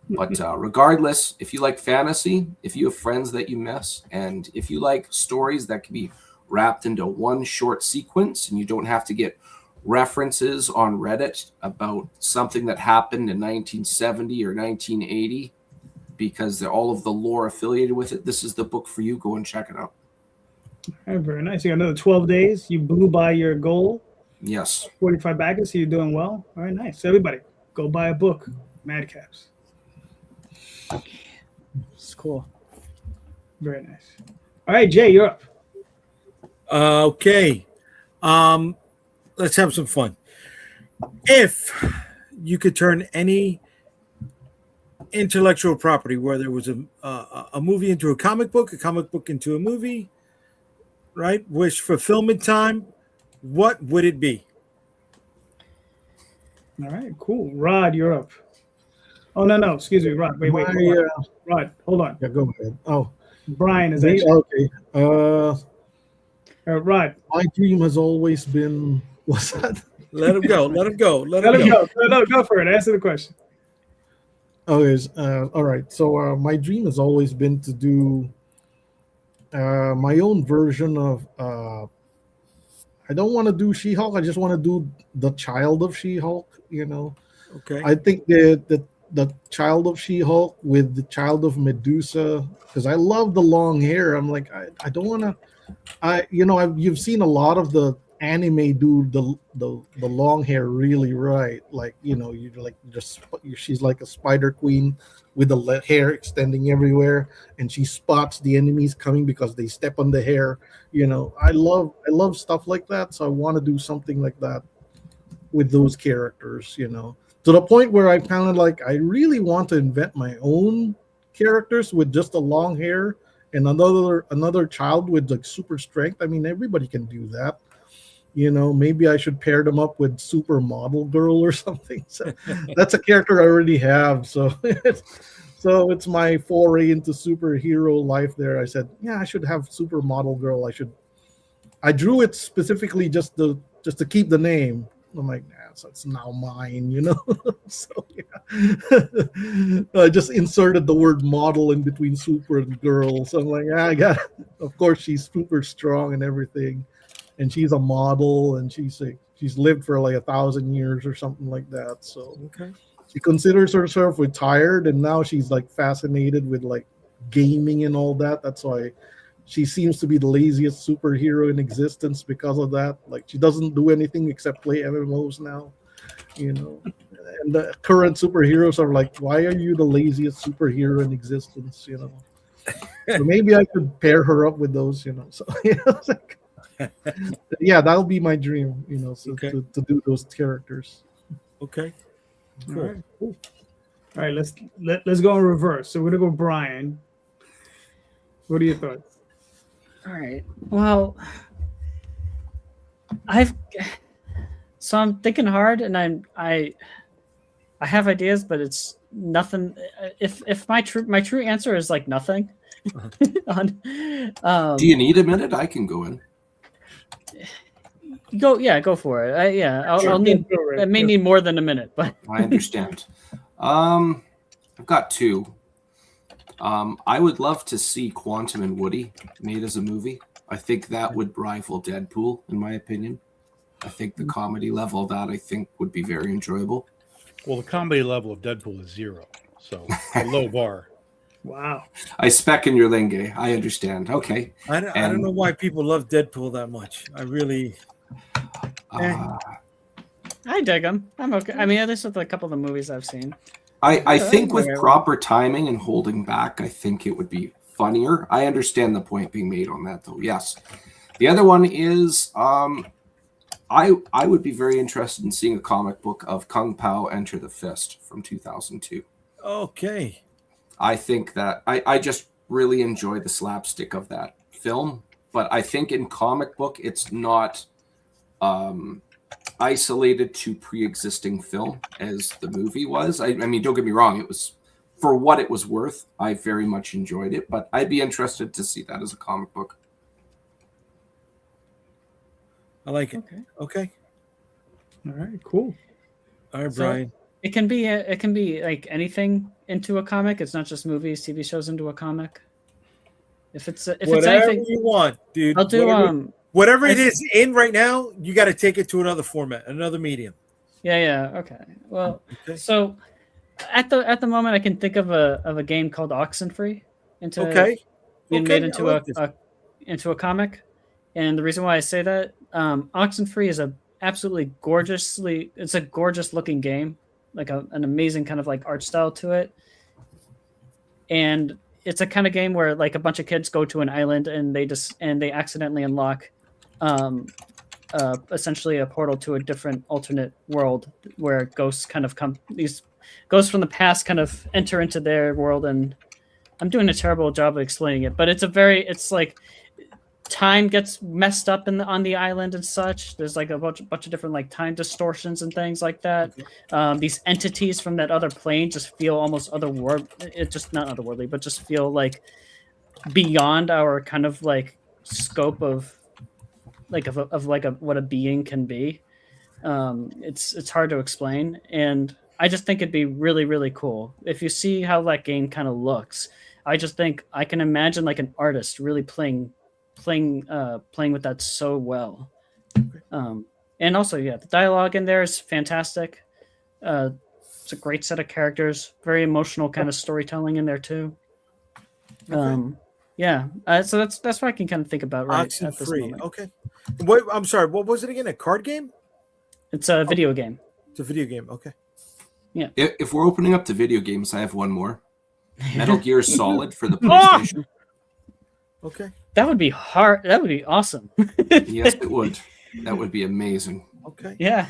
But regardless, if you like fantasy, if you have friends that you miss, and if you like stories that can be wrapped into one short sequence and you don't have to get references on Reddit about something that happened in 1970 or 1980 because all of the lore affiliated with it, this is the book for you. Go and check it out. All right, very nice. You got another 12 days. You blew by your goal. Yes. 45 backers, so you're doing well. All right, nice. So everybody, go buy a book, Madcaps. It's cool. Very nice. All right, Jay, you're up. Okay. Let's have some fun. If you could turn any intellectual property, whether it was a movie into a comic book into a movie, right? Wish fulfillment time, what would it be? All right, cool. Rod, you're up. Oh, no. Excuse me, Rod. Wait. Rod, hold on. Yeah, go ahead. Oh, Brian is me? actually. Okay. Rod. My dream has always been. What's that? Let him go. Let him go. Let him go. No, go for it. Answer the question. Okay. All right. So my dream has always been to do my own version of. I don't want to do She-Hulk. I just want to do the child of She-Hulk. You know. Okay. I think the child of She-Hulk with the child of Medusa, because I love the long hair. I'm like, I don't want to. You've seen a lot of the anime do the long hair really right. Like, you like she's like a spider queen with the hair extending everywhere, and she spots the enemies coming because they step on the hair. I love stuff like that. So I want to do something like that with those characters. To the point where I kind of like, I really want to invent my own characters with just the long hair and another child with like super strength. I mean, everybody can do that. Maybe I should pair them up with Supermodel Girl or something. So that's a character I already have. So it's my foray into superhero life there. I said, yeah, I should have Supermodel Girl. I drew it specifically just to keep the name. I'm like, so it's now mine, So yeah, I just inserted the word model in between super and girl. So I'm like, of course she's super strong and everything, and she's a model, and she's lived for like 1,000 years or something like that. So okay, she considers herself retired, and now she's like fascinated with like gaming and all that. That's why she seems to be the laziest superhero in existence because of that. Like, she doesn't do anything except play MMOs now, And the current superheroes are like, why are you the laziest superhero in existence, So maybe I could pair her up with those, So it's like, yeah, that'll be my dream, so okay. to do those characters. Okay. Cool. All right, cool. All right, let's go in reverse. So we're gonna go Brian. What are your thoughts? All right. Well, I'm thinking hard, and I have ideas, but it's nothing. If my true answer is like nothing. Do you need a minute? I can go in. Go for it. I'll need. I may need more than a minute, but I understand. I've got two. I would love to see Quantum and Woody made as a movie. I think that would rival Deadpool, in my opinion. I think the comedy level of that, I think, would be very enjoyable. Well, the comedy level of Deadpool is 0, so a low bar. Wow. I spec in your linge. I understand. Okay. I don't know why people love Deadpool that much. I really... I dig them. I'm okay. I mean, this is a couple of the movies I've seen. I think with proper timing and holding back, I think it would be funnier. I understand the point being made on that, though. Yes. The other one is I would be very interested in seeing a comic book of Kung Pao Enter the Fist from 2002. Okay. I think that I just really enjoy the slapstick of that film, but I think in comic book it's not isolated to pre-existing film as the movie was. I mean, don't get me wrong, it was, for what it was worth, I very much enjoyed it, but I'd be interested to see that as a comic book. I like it. Okay. All right, cool. All right, So Brian. it can be like anything into a comic. It's not just movies, TV shows into a comic. If it's Whatever anything you want, dude. I'll do whatever it is in right now, you got to take it to another format, another medium. Yeah, okay. Well, so at the moment I can think of a game called Oxenfree being made into a comic. And the reason why I say that, Oxenfree is a gorgeous looking game, like an amazing kind of like art style to it. And it's a kind of game where like a bunch of kids go to an island and they accidentally unlock essentially a portal to a different alternate world where ghosts kind of these ghosts from the past kind of enter into their world. And I'm doing a terrible job of explaining it, but it's like time gets messed up on the island and such. There's like a bunch of different like time distortions and things like that. These entities from that other plane just feel almost otherworldly. It just not otherworldly, but just feel like beyond our kind of like scope of what a being can be. It's hard to explain, and I just think it'd be really, really cool if you see how that game kind of looks. I just think I can imagine like an artist really playing with that so well. And also, yeah, the dialogue in there is fantastic. It's a great set of characters, very emotional kind of storytelling in there too. So that's what I can kind of think about right at this moment. Okay. I'm sorry, what was it again? A card game? It's a video game. It's a video game. Okay. Yeah. If we're opening up to video games, I have one more. Metal Gear Solid for the PlayStation. Okay. That would be hard. That would be awesome. Yes, it would. That would be amazing. Okay. Yeah.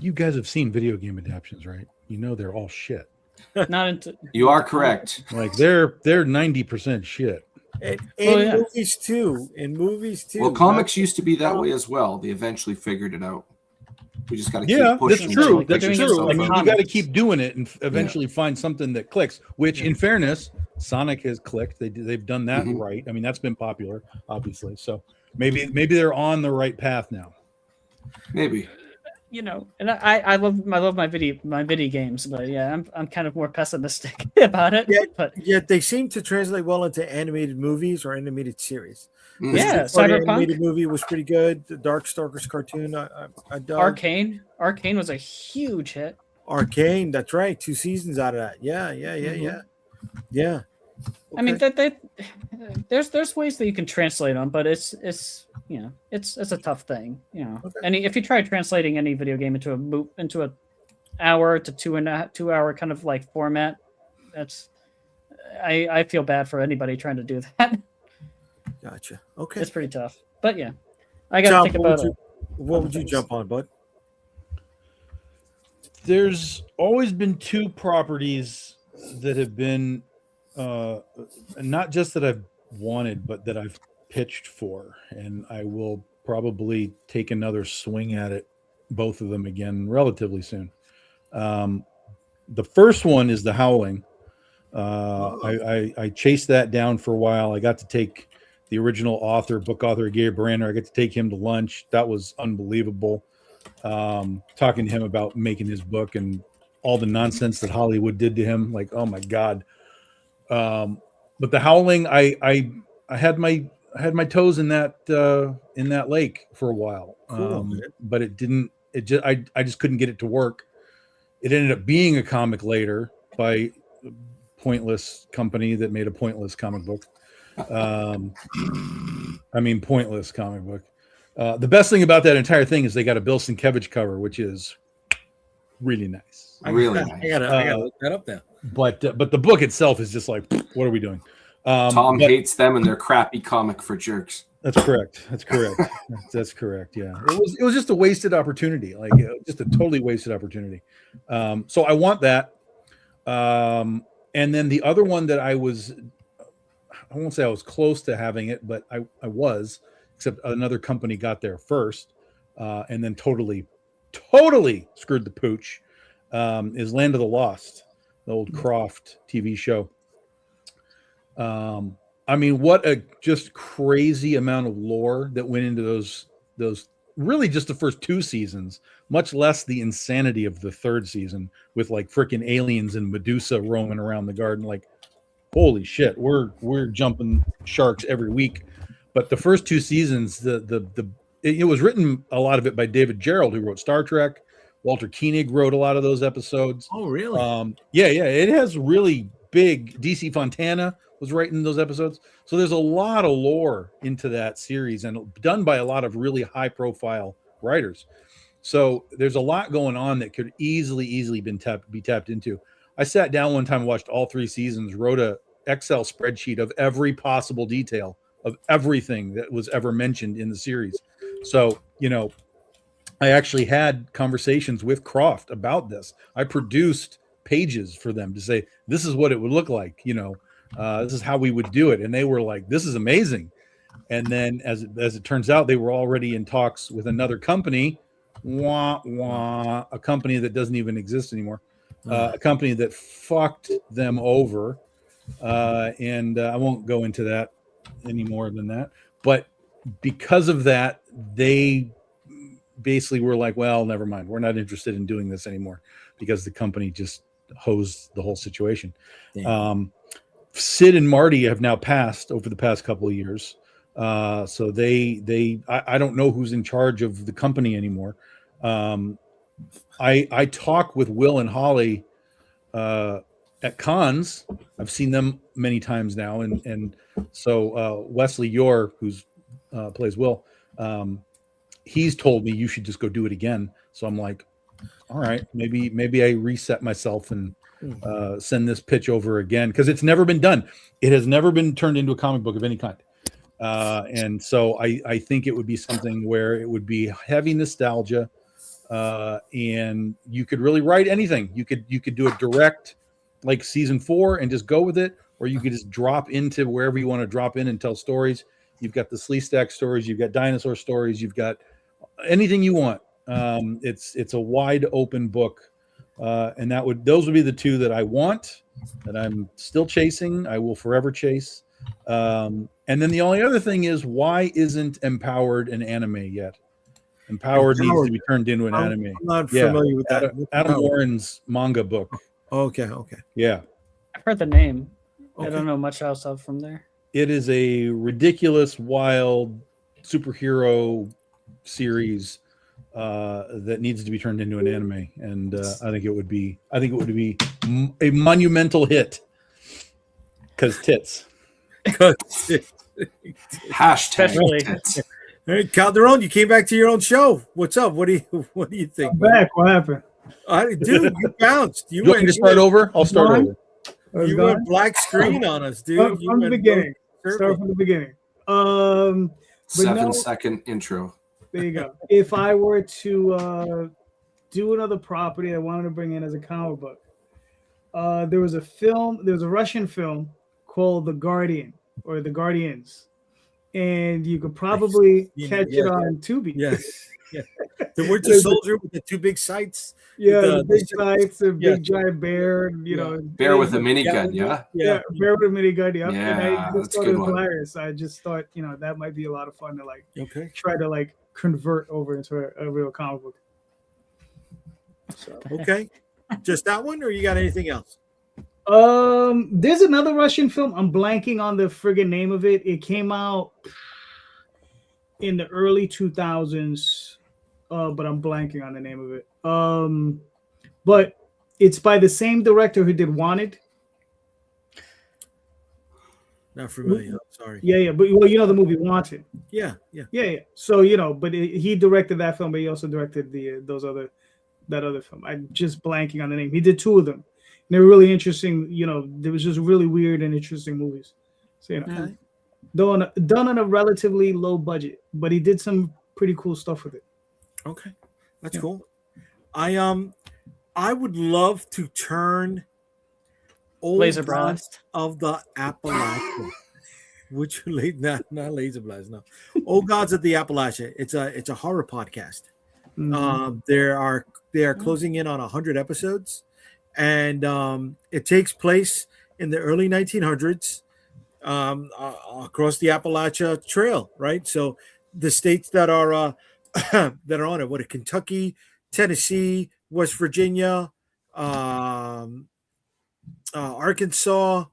You guys have seen video game adaptations, right? You know they're all shit. Not into. You are correct. Like they're 90% shit. And movies too. In movies too. Well, comics used to be that way as well. They eventually figured it out. We just got to keep pushing. That's true. That's true. I mean, you got to keep doing it and eventually find something that clicks. Which, in fairness, Sonic has clicked. They've done that right. I mean, that's been popular, obviously. So maybe they're on the right path now. Maybe. You know, and I love my video games, but yeah, I'm kind of more pessimistic about it. Yeah, they seem to translate well into animated movies or animated series. Yeah, Cyberpunk animated movie was pretty good. The Darkstalkers cartoon, I dug. Arcane was a huge hit. Arcane, that's right. 2 seasons out of that. Yeah. Okay. I mean, there's ways that you can translate them, but it's a tough thing. You know, if you try translating any video game into an hour to 2 hour kind of like format, I feel bad for anybody trying to do that. Gotcha. Okay, it's pretty tough, but yeah, I got to think about it. What would you jump on, bud? There's always been 2 properties that have been not just that I've wanted, but that I've pitched for, and I will probably take another swing at it, both of them again relatively soon. The first one is The Howling. I chased that down for a while. I got to take the original book author, Gabe Brander. I got to take him to lunch. That was unbelievable. Talking to him about making his book and all the nonsense that Hollywood did to him. Like, oh my God. But The Howling, I had my toes in that lake for a while. But I just couldn't get it to work. It ended up being a comic later by a pointless company that made a pointless comic book. Pointless comic book. The best thing about that entire thing is they got a Bill Sienkiewicz cover, which is really nice. Really nice. I gotta look that up now. But the book itself is just like, what are we doing? Tom hates them and their crappy comic for jerks. That's correct. That's correct. Yeah, it was just a wasted opportunity, like just a totally wasted opportunity. So I want that. And then the other one that I won't say I was close to having it, but I was, except another company got there first. and then totally screwed the pooch, is Land of the Lost, the old Croft TV show. I mean, what a just crazy amount of lore that went into those really just the first 2 seasons, much less the insanity of the 3rd season with like freaking aliens and Medusa roaming around the garden. Like, holy shit, we're jumping sharks every week. But the first 2 seasons, it was written, a lot of it by David Gerrold, who wrote Star Trek. Walter Koenig wrote a lot of those episodes. Oh, really? Yeah. It has really big. DC Fontana was writing those episodes. So there's a lot of lore into that series and done by a lot of really high profile writers. So there's a lot going on that could easily be tapped into. I sat down one time, watched all 3 seasons, wrote a Excel spreadsheet of every possible detail of everything that was ever mentioned in the series. So, I actually had conversations with Croft about this. I produced pages for them to say, this is what it would look like. This is how we would do it. And they were like, this is amazing. And then as it turns out, they were already in talks with another company, a company that doesn't even exist anymore, a company that fucked them over. And I won't go into that any more than that. But because of that, they basically were like, well, never mind. We're not interested in doing this anymore because the company just hosed the whole situation. Sid and Marty have now passed over the past couple of years. So I don't know who's in charge of the company anymore. I talk with Will and Holly at cons. I've seen them many times now. And so Wesley Yore, who's plays Will, he's told me you should just go do it again. So I'm like, all right, maybe I reset myself and send this pitch over again, because it's never been done. It has never been turned into a comic book of any kind. And so I think it would be something where it would be heavy nostalgia, and you could really write anything. You could do it direct, like season 4, and just go with it, or you could just drop into wherever you want to drop in and tell stories. You've got the Slee Stack stories, you've got dinosaur stories, you've got anything you want. It's a wide open book, and those would be the 2 that I want, that I'm still chasing. I will forever chase. And then the only other thing is, why isn't Empowered an anime yet? Empowered needs to be turned into an anime. I'm not familiar with that. Adam Warren's manga book. Okay. Yeah. I've heard the name. Okay. I don't know much else out from there. It is a ridiculous, wild superhero series that needs to be turned into an anime, and I think it would be a monumental hit, because tits. Hashtag tits. Hey, Calderon, you came back to your own show. What's up? What do you think? I'm back. What happened? Dude, you bounced. You want me to start over? I'll start over. You went black screen on us, dude. From the beginning. Start from the beginning. 7-second intro. There you go. If I were to do another property I wanted to bring in as a comic book, there was a Russian film called The Guardian, or The Guardians, and you could probably catch it on Tubi. Yes. Yeah. The Winter Soldier with the 2 big sights. Yeah, the big sights, a big giant bear, bear with a minigun, yeah? Yeah, bear with a minigun, yeah. Yeah, and I just that's a thought good it was one. hilarious. I just thought, that might be a lot of fun to try to convert over into a real comic book. So. Okay. Just that one, or you got anything else? There's another Russian film. I'm blanking on the friggin' name of it. It came out in the early 2000s, but I'm blanking on the name of it. But it's by the same director who did Wanted. Not familiar. I'm sorry. Yeah. But the movie Wanted. Yeah. So but he directed that film, but he also directed that other film. I'm just blanking on the name. He did 2 of them. And they were really interesting. There was just really weird and interesting movies. So done on a relatively low budget, but he did some pretty cool stuff with it. Okay, that's cool. I would love to turn Old Laser Gods Blast of the Appalachia. Which not Laser Blast, no. Old Gods of the Appalachia. It's a horror podcast. They are closing in on 100 episodes, and it takes place in the early 1900s across the Appalachia Trail, right? So the states that are that are on it, Kentucky, Tennessee, West Virginia, Arkansas.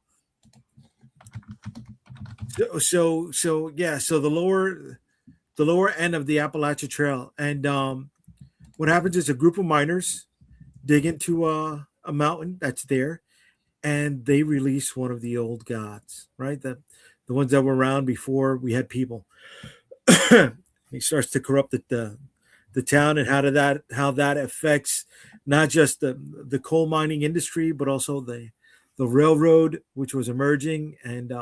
So the lower end of the Appalachia Trail, and what happens is a group of miners dig into a mountain that's there, and they release one of the old gods, right? The ones that were around before we had people. He starts to corrupt the town, and how that affects not just the coal mining industry, but also the railroad, which was emerging. And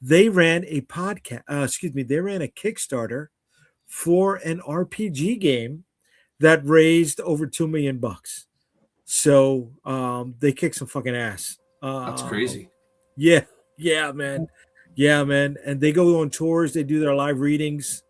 they ran a Kickstarter for an RPG game that raised over $2 million. So they kicked some fucking ass. That's crazy. Yeah, man. And they go on tours. They do their live readings.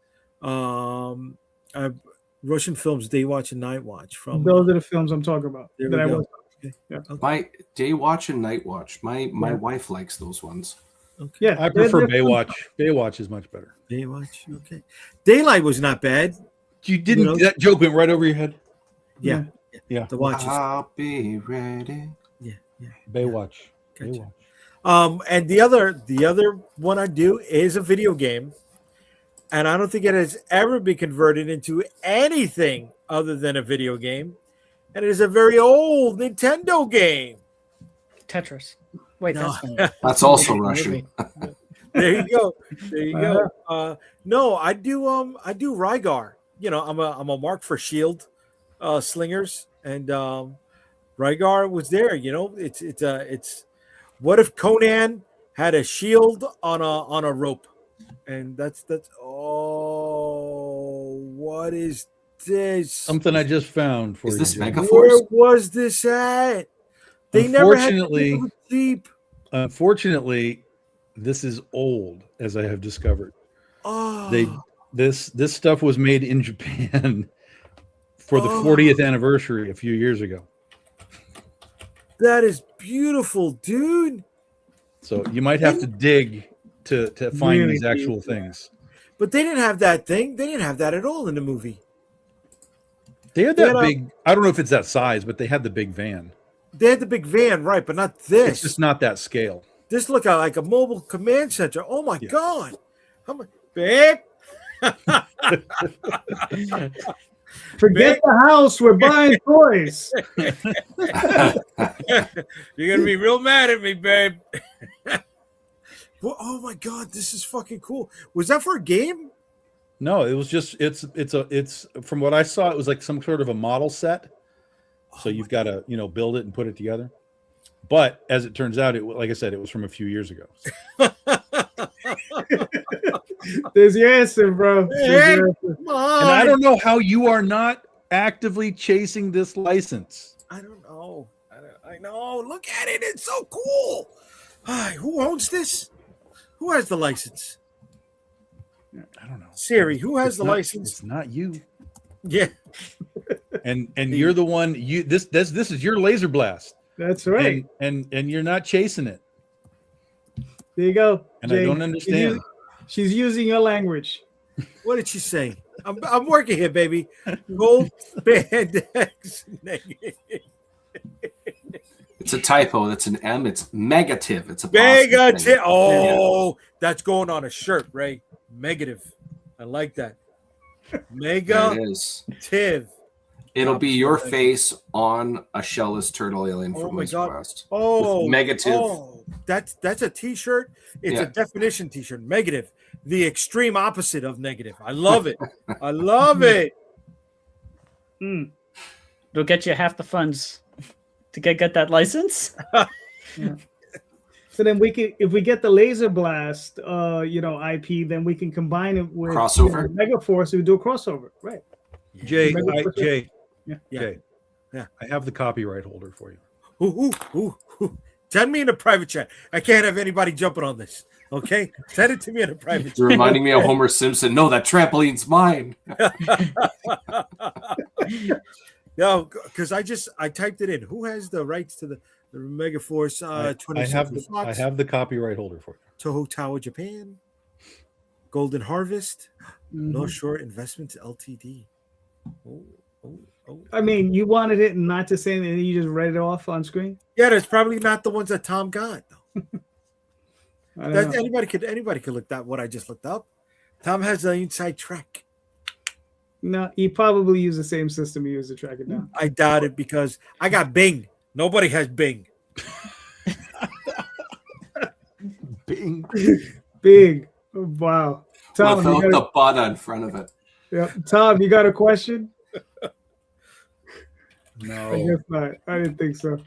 Russian films, Day Watch and Night Watch. From those are the films I'm talking about. There that we I go. was. Okay. Yeah. My Day Watch and Night Watch. My wife likes those ones. Okay. Yeah, I prefer Baywatch. Baywatch is much better. Baywatch. Okay. Daylight was not bad. You didn't. That joke went right over your head. Yeah. The watch. I'll be ready. Yeah. Baywatch. Gotcha. And the other one I do is a video game, and I don't think it has ever been converted into anything other than a video game, and it is a very old Nintendo game. Tetris. Wait, No. That's also Russian. There you go. No, I do Rygar. I'm a mark for shield slingers, and Rygar was there. It's what if Conan had a shield on a rope, and that's what is this? Something I just found for Is you. this Jim. Megaforce? Where was this at? They never had Unfortunately, deep. Unfortunately, this is old, as I have discovered. Oh, This stuff was made in Japan for the 40th anniversary a few years ago. that is beautiful, dude. So you might have to dig to find Really these actual deep. things. But they didn't have that thing. They didn't have that at all in the movie. They had They that had a- big. I don't know if it's that size, but they had the big van. They had the big van, right? But not It's this. just not that scale. This looked like a mobile command center. Oh my Yeah. god! How much, babe? Forget the house. We're buying toys. You're gonna be real mad at me, babe. Well, oh my god, this is fucking cool. Was that for a game? No, it was just it's from what I saw, it was like some sort of a model set. So you've got to build it and put it together. But as it turns out, like I said, it was from a few years ago. There's your answer, bro. Hey, There's your answer. come on. And I don't know how you are not actively chasing this license. I don't know. I know. Look at it. It's so cool. Hi, who owns this? Who has the license? I don't know. Siri, who has It's the not- license? It's not you. Yeah. And you're the one. This is your laser blast. That's right. And you're not chasing it. There you go. And I don't understand. She's using your language. What did she say? I'm working here, baby. Gold spandex negative. It's a typo. That's an M. It's megative. It's a positive Negative. thing. Oh, that's going on a shirt, Ray. Negative. I like that. There Mega it is. tiv. It'll be your face on a shellless turtle alien Oh from my Laser God. Blast. Oh, Negative. Oh, that's a T-shirt. It's Yeah. a definition T-shirt. Negative, the extreme opposite of negative. I love it. I love it. It'll get you half the funds to get that license. So then if we get the laser blast, IP, then we can combine it with Crossover. Megaforce. We do a crossover, right? Jay, Yeah. Jay, I have the copyright holder for you. Ooh. Send me in a private chat. I can't have anybody jumping on this. Okay, send it to me in a private You're chat. reminding me of Homer Simpson. No, that trampoline's mine. No, because I typed it in. Who has the rights to the Megaforce? I have the copyright holder for it. Toho Tower Japan, Golden Harvest, North Shore Investments Ltd. Oh. I mean, you wanted it not to say anything, you just read it off on screen. Yeah, that's probably not the ones that Tom got. Though. I don't know. Anybody could look that what I just looked up. Tom has the inside track. No, he probably used the same system he used to track it down. I doubt it because I got Bing. Nobody has Bing. Bing. Big. Oh, wow. Tom, Without the button in front of it. Yeah. Tom, you got a question? No. I guess not. I didn't think so.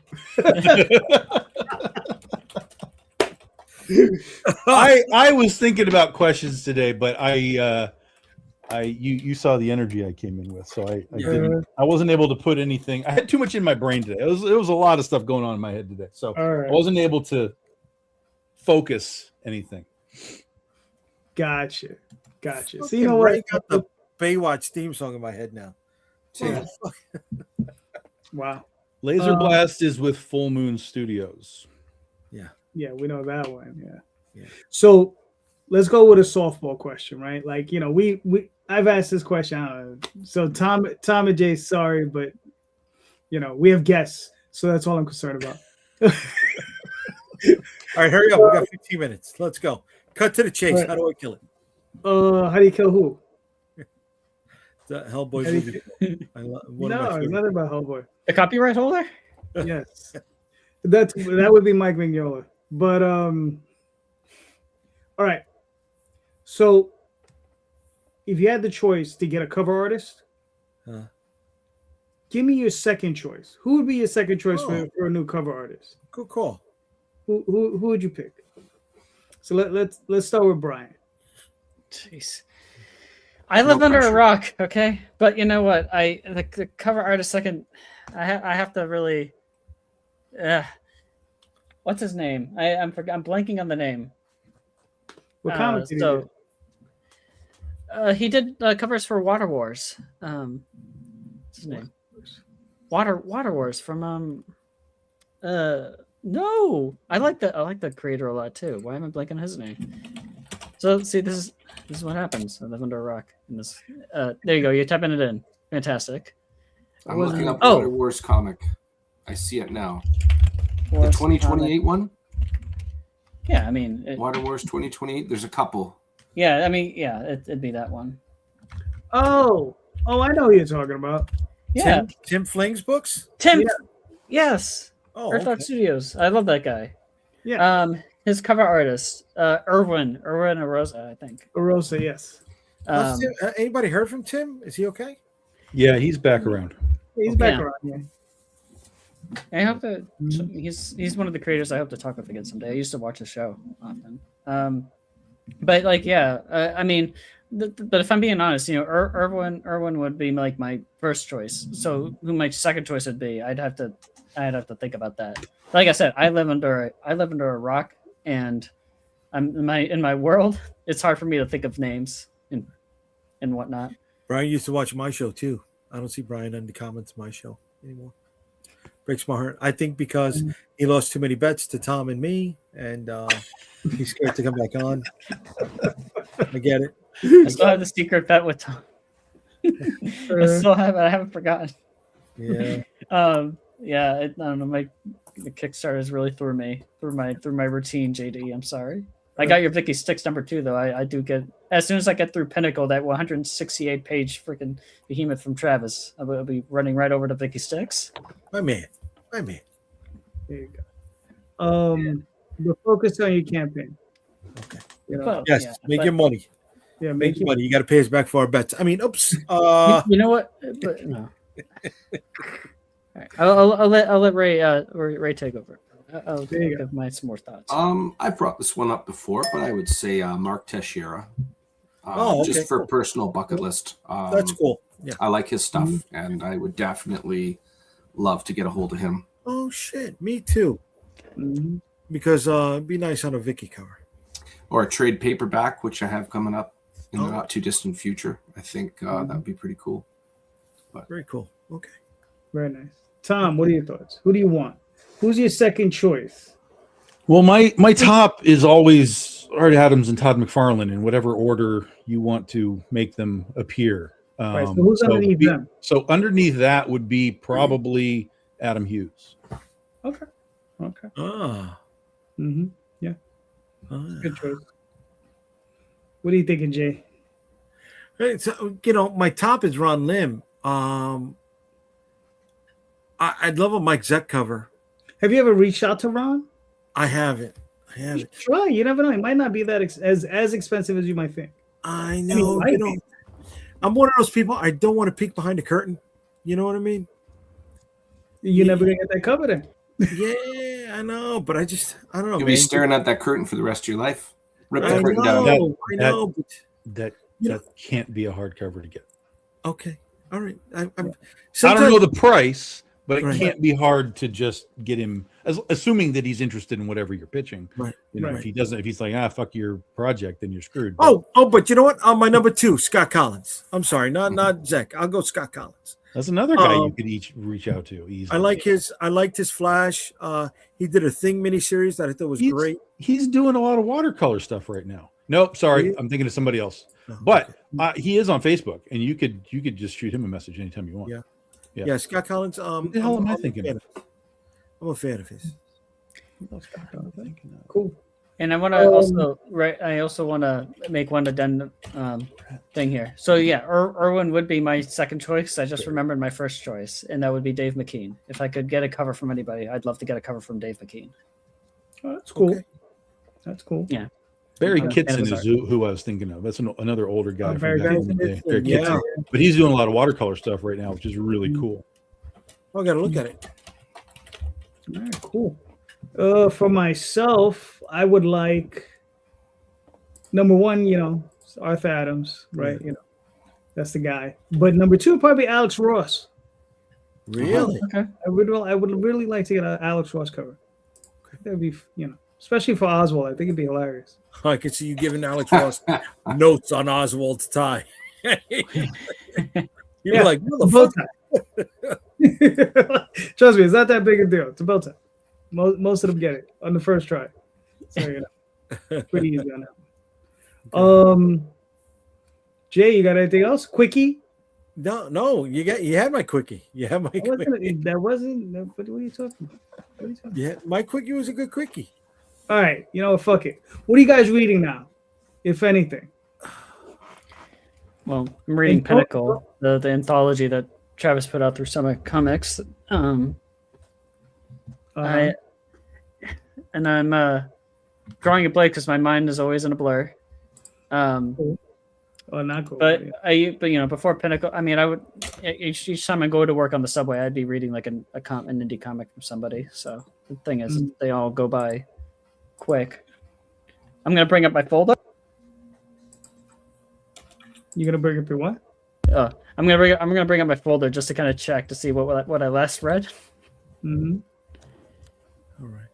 I was thinking about questions today, but you saw the energy I came in with, so I wasn't able to put anything. I had too much in my brain today. It was a lot of stuff going on in my head today, so I wasn't able to focus anything. Gotcha. Okay, So you know what? I got the Baywatch theme song in my head now. Wow. Laser Blast is with Full Moon Studios. Yeah, we know that one. Yeah. So let's go with a softball question, right? Like, you know, I've asked this question. I don't know. So Tom and Jay, sorry, but you know, we have guests, so that's all I'm concerned about. All right, hurry up. We got 15 minutes. Let's go. Cut to the chase. Right. How do I kill it? How do you kill who? The Hellboy movie. No, it's not about Hellboy. The copyright holder? Yes. That would be Mike Mignola. But all right. So if you had the choice to get a cover artist, give me your second choice. Who would be your second choice for a new cover artist? Good call. Who would you pick? So let's start with Brian. Jeez. I live under a rock, okay? But you know what? The cover artist second, I have to really what's his name? I'm blanking on the name. What comic did he do? He did covers for Water Wars. What's his name? Water Wars from no. I like the creator a lot too. Why am I blanking on his name? So see, this is what happens. I live under a rock. In this, there you go. You're typing it in. Fantastic. I'm looking up Water Wars comic. I see it now. The 2028 one? Yeah, I mean... Water Wars 2028? There's a couple. Yeah, I mean, yeah, it'd be that one. Oh, I know who you're talking about. Yeah. Tim Fling's books? Tim, yes. Oh, Earth Dog Studios. I love that guy. Yeah. His cover artist, Erwin Arosa, I think. Arosa, yes. Anybody heard from Tim? Is he okay? Yeah, he's back around. He's back around, yeah. I hope that he's one of the creators I hope to talk with again someday. I used to watch the show often. But like, yeah, I mean, but if I'm being honest, you know, Erwin would be like my first choice. So who my second choice would be, I'd have to think about that. Like I said, I live under a rock, and I'm in my world. It's hard for me to think of names and whatnot. Brian used to watch my show too. I don't see Brian in the comments my show anymore. Breaks my heart. I think because he lost too many bets to Tom and me, and he's scared to come back on. I get it. I still have the secret bet with Tom. I still have it. I haven't forgotten. Yeah. Yeah. I don't know. The Kickstarters really threw my routine, JD. I'm sorry. I got your Vicky Sticks number 2 though. I do get, as soon as I get through Pinnacle, that 168 page freaking behemoth from Travis, I'll be running right over to Vicky Sticks. My man. There you go. The focus on your campaign. Okay. You know? Well, yes. yeah, make your money. Yeah, make your money. You got to pay us back for our bets. I mean, oops. You know what? But no. All right. I'll let Ray take over. I'll give my some more thoughts. I've brought this one up before, but I would say Mark Teixeira. Okay. Just for personal bucket list. That's cool. Yeah. I like his stuff, and I would definitely love to get a hold of him. Oh shit, me too. Mhm. because it'd be nice on a Vicky cover. Or a trade paperback, which I have coming up in the Oh. not too distant future. I think that would be pretty cool. Very cool. Okay. Very nice. Tom, what are your thoughts? Who do you want? Who's your second choice? Well, my top is always Art Adams and Todd McFarlane in whatever order you want to make them appear. Right, so who's underneath them? So underneath that would be probably Adam Hughes. Okay. Ah. Mm-hmm. Yeah. Good choice. What are you thinking, Jay? Hey, so, my top is Ron Lim. I'd love a Mike Zeck cover. Have you ever reached out to Ron? I haven't. Try. You never know. It might not be that as expensive as you might think. I know. I'm one of those people. I don't want to peek behind the curtain. You know what I mean? You're never gonna get that cover then. Yeah, I know, but I don't know. You'll be staring at that curtain for the rest of your life. Rip the I curtain know, down. I know. That can't be a hardcover to get. Okay. All right. I don't know the price, but it can't be hard to just get him, assuming that he's interested in whatever you're pitching. Right. If he doesn't, if he's like, fuck your project, then you're screwed. But you know what? On my number 2, Scott Collins. I'm sorry, not Zach. I'll go Scott Collins. That's another guy you could each reach out to easily. I liked his Flash. He did a Thing miniseries that I thought was great. He's doing a lot of watercolor stuff right now. Nope, sorry, I'm thinking of somebody else. But he is on Facebook, and you could just shoot him a message anytime you want. Yeah. Scott Collins. What the hell am I thinking of? I'm a fan of his. Cool. And I want to I also want to make one addendum thing here. So yeah, Irwin would be my second choice. I just remembered my first choice, and that would be Dave McKean. If I could get a cover from anybody, I'd love to get a cover from Dave McKean. Oh, that's cool. Okay. That's cool. Yeah. Barry Kitson is who I was thinking of. That's another older guy. Barry Kitson. But he's doing a lot of watercolor stuff right now, which is really cool. I got to look at it. All right, cool. For myself, I would like number 1, Arthur Adams, right? That's the guy. But number 2, probably Alex Ross. Really? Okay. I would really like to get an Alex Ross cover. That'd be, especially for Oswald. I think it'd be hilarious. I could see you giving Alex Ross notes on Oswald's tie. You'd be like, bow tie. Trust me, it's not that big a deal. It's a bow tie. Most of them get it on the first try. So pretty easy on that one. Jay, you got anything else? Quickie? No, you had my quickie. You had my quickie. That wasn't. What are you talking about? Yeah, my quickie was a good quickie. All right, fuck it. What are you guys reading now, if anything? Well, I'm reading Pinnacle, the anthology that Travis put out through Summer Comics. I'm drawing a blank because my mind is always in a blur. Cool. Oh, not cool. But before Pinnacle, I mean, I would each time I go to work on the subway, I'd be reading like an indie comic from somebody. So the thing is, they all go by quick. I'm gonna bring up my folder. You're gonna bring up your what? I'm gonna bring up my folder just to kind of check to see what I last read. Mm-hmm. All right.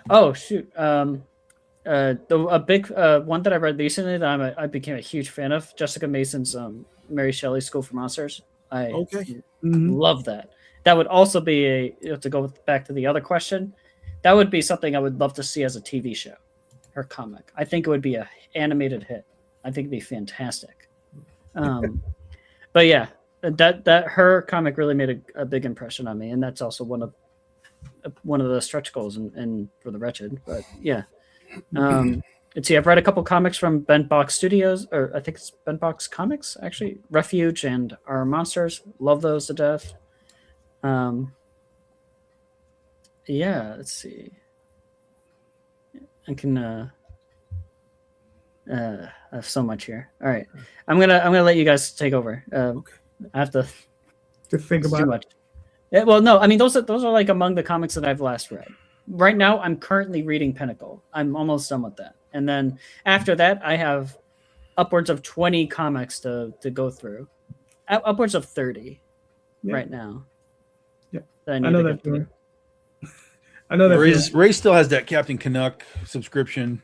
Oh shoot! A big one that I read recently that I became a huge fan of, Jessica Mason's Mary Shelley's School for Monsters. I love that. That would also be to go back to the other question. That would be something I would love to see as a TV show, her comic. I think it would be an animated hit. I think it'd be fantastic. But yeah, that her comic really made a big impression on me, and that's also one of the stretch goals in For the Wretched. But yeah, let's see. I've read a couple comics from Bent Box Studios, or I think it's Bent Box Comics actually. Refuge and Our Monsters. Love those to death. Yeah, let's see. I can I have so much here. All right. I'm gonna let you guys take over. I have to think about too much. Yeah, well, no, I mean those are like among the comics that I've last read. Right now, I'm currently reading Pinnacle. I'm almost done with that, and then after that, I have upwards of 20 comics to go through, upwards of 30 right now. that I I need know to that get through. feeling. I know that feeling. Ray still has that Captain Canuck subscription.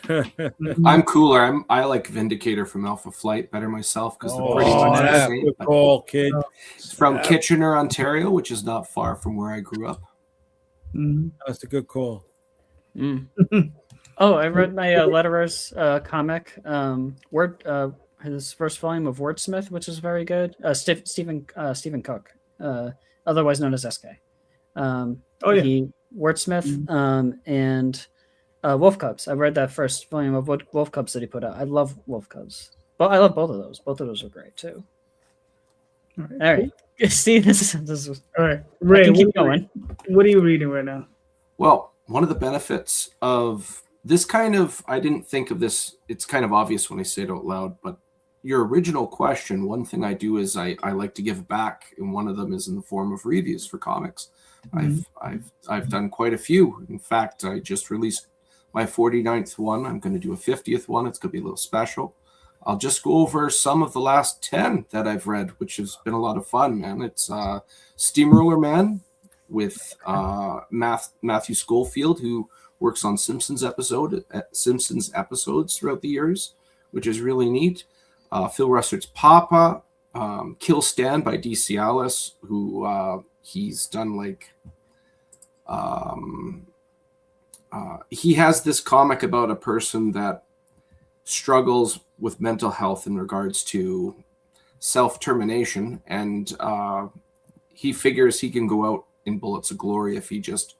I'm cooler. I like Vindicator from Alpha Flight better myself because the pretty much the that's same. good call, kid. It's from Kitchener, Ontario, which is not far from where I grew up. That's a good call. Oh, I read my Letterers comic. His first volume of Wordsmith, which is very good. Stephen Cook, otherwise known as SK. He Wordsmith and Wolf Cubs. I read that first volume of Wolf Cubs that he put out. I love Wolf Cubs, but I love both of those. Both of those are great too. All right. See, this is all right. Ray, keep going. What are you reading right now? Well, one of the benefits of this kind of, I didn't think of this, it's kind of obvious when I say it out loud, but your original question, one thing I do is I like to give back, and one of them is in the form of reviews for comics. I've done quite a few. In fact, I just released my 49th one. I'm going to do a 50th one. It's going to be a little special. I'll just go over some of the last 10 that I've read, which has been a lot of fun, man. It's Steamroller Man with Matthew Schofield, who works on Simpsons episodes throughout the years, which is really neat. Phil Russard's Papa, Kill Stan by Dee Cialis, who he's done like he has this comic about a person that struggles with mental health in regards to self-termination, and he figures he can go out in bullets of glory if he just